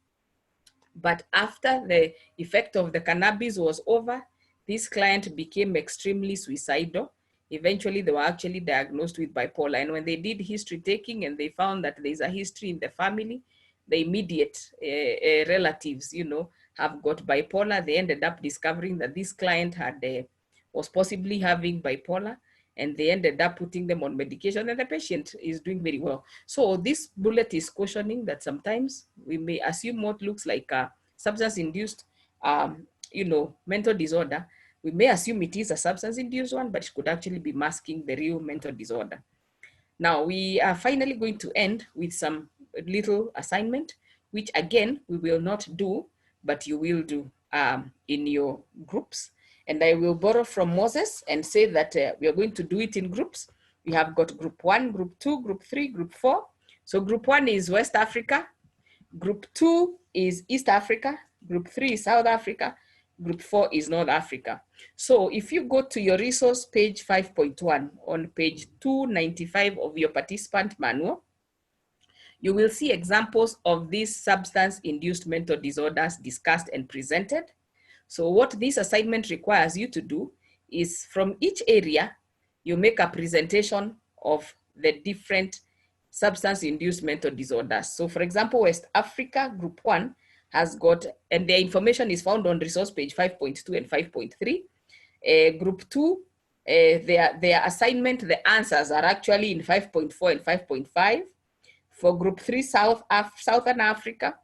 But after the effect of the cannabis was over, this client became extremely suicidal. Eventually, they were actually diagnosed with bipolar. And when they did history taking and they found that there's a history in the family, the immediate relatives, have got bipolar. They ended up discovering that this client was possibly having bipolar, and they ended up putting them on medication, and the patient is doing very well. So this bullet is cautioning that sometimes we may assume what looks like a substance-induced, mental disorder. We may assume it is a substance-induced one, but it could actually be masking the real mental disorder. Now, we are finally going to end with some little assignment, which again, we will not do, but you will do in your groups. And I will borrow from Moses and say that we are going to do it in groups. We have got group 1, group 2, group 3, group 4. So group 1 is West Africa. Group 2 is East Africa. Group 3 is South Africa. Group 4 is North Africa. So if you go to your resource page 5.1 on page 295 of your participant manual, you will see examples of these substance-induced mental disorders discussed and presented. So what this assignment requires you to do is from each area, you make a presentation of the different substance-induced mental disorders. So for example, West Africa, group 1 has got, and the information is found on resource page 5.2 and 5.3. Group 2, their assignment, the answers are actually in 5.4 and 5.5. For group 3, Southern Africa,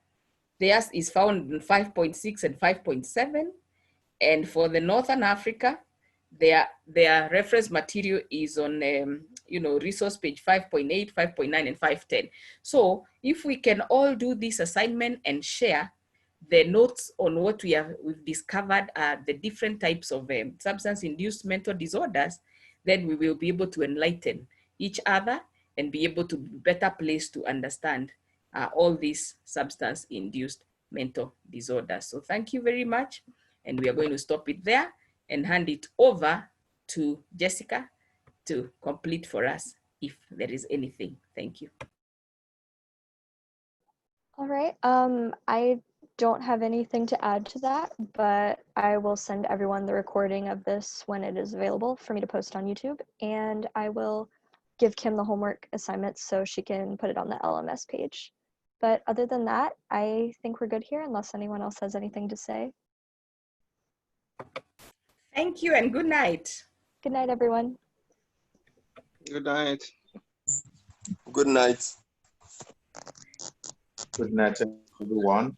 theirs is found in 5.6 and 5.7. And for the Northern Africa, their reference material is on, resource page 5.8, 5.9, and 5.10. So if we can all do this assignment and share the notes on what we've discovered are the different types of substance-induced mental disorders, then we will be able to enlighten each other and be able to be better placed to understand all these substance-induced mental disorders. So thank you very much. And we are going to stop it there and hand it over to Jessica to complete for us if there is anything. Thank you. All right. I don't have anything to add to that, but I will send everyone the recording of this when it is available for me to post on YouTube, and I will give Kim the homework assignments so she can put it on the LMS page. But other than that, I think we're good here unless anyone else has anything to say. Thank you and good night. Good night, everyone. Good night. Good night. Good night, everyone.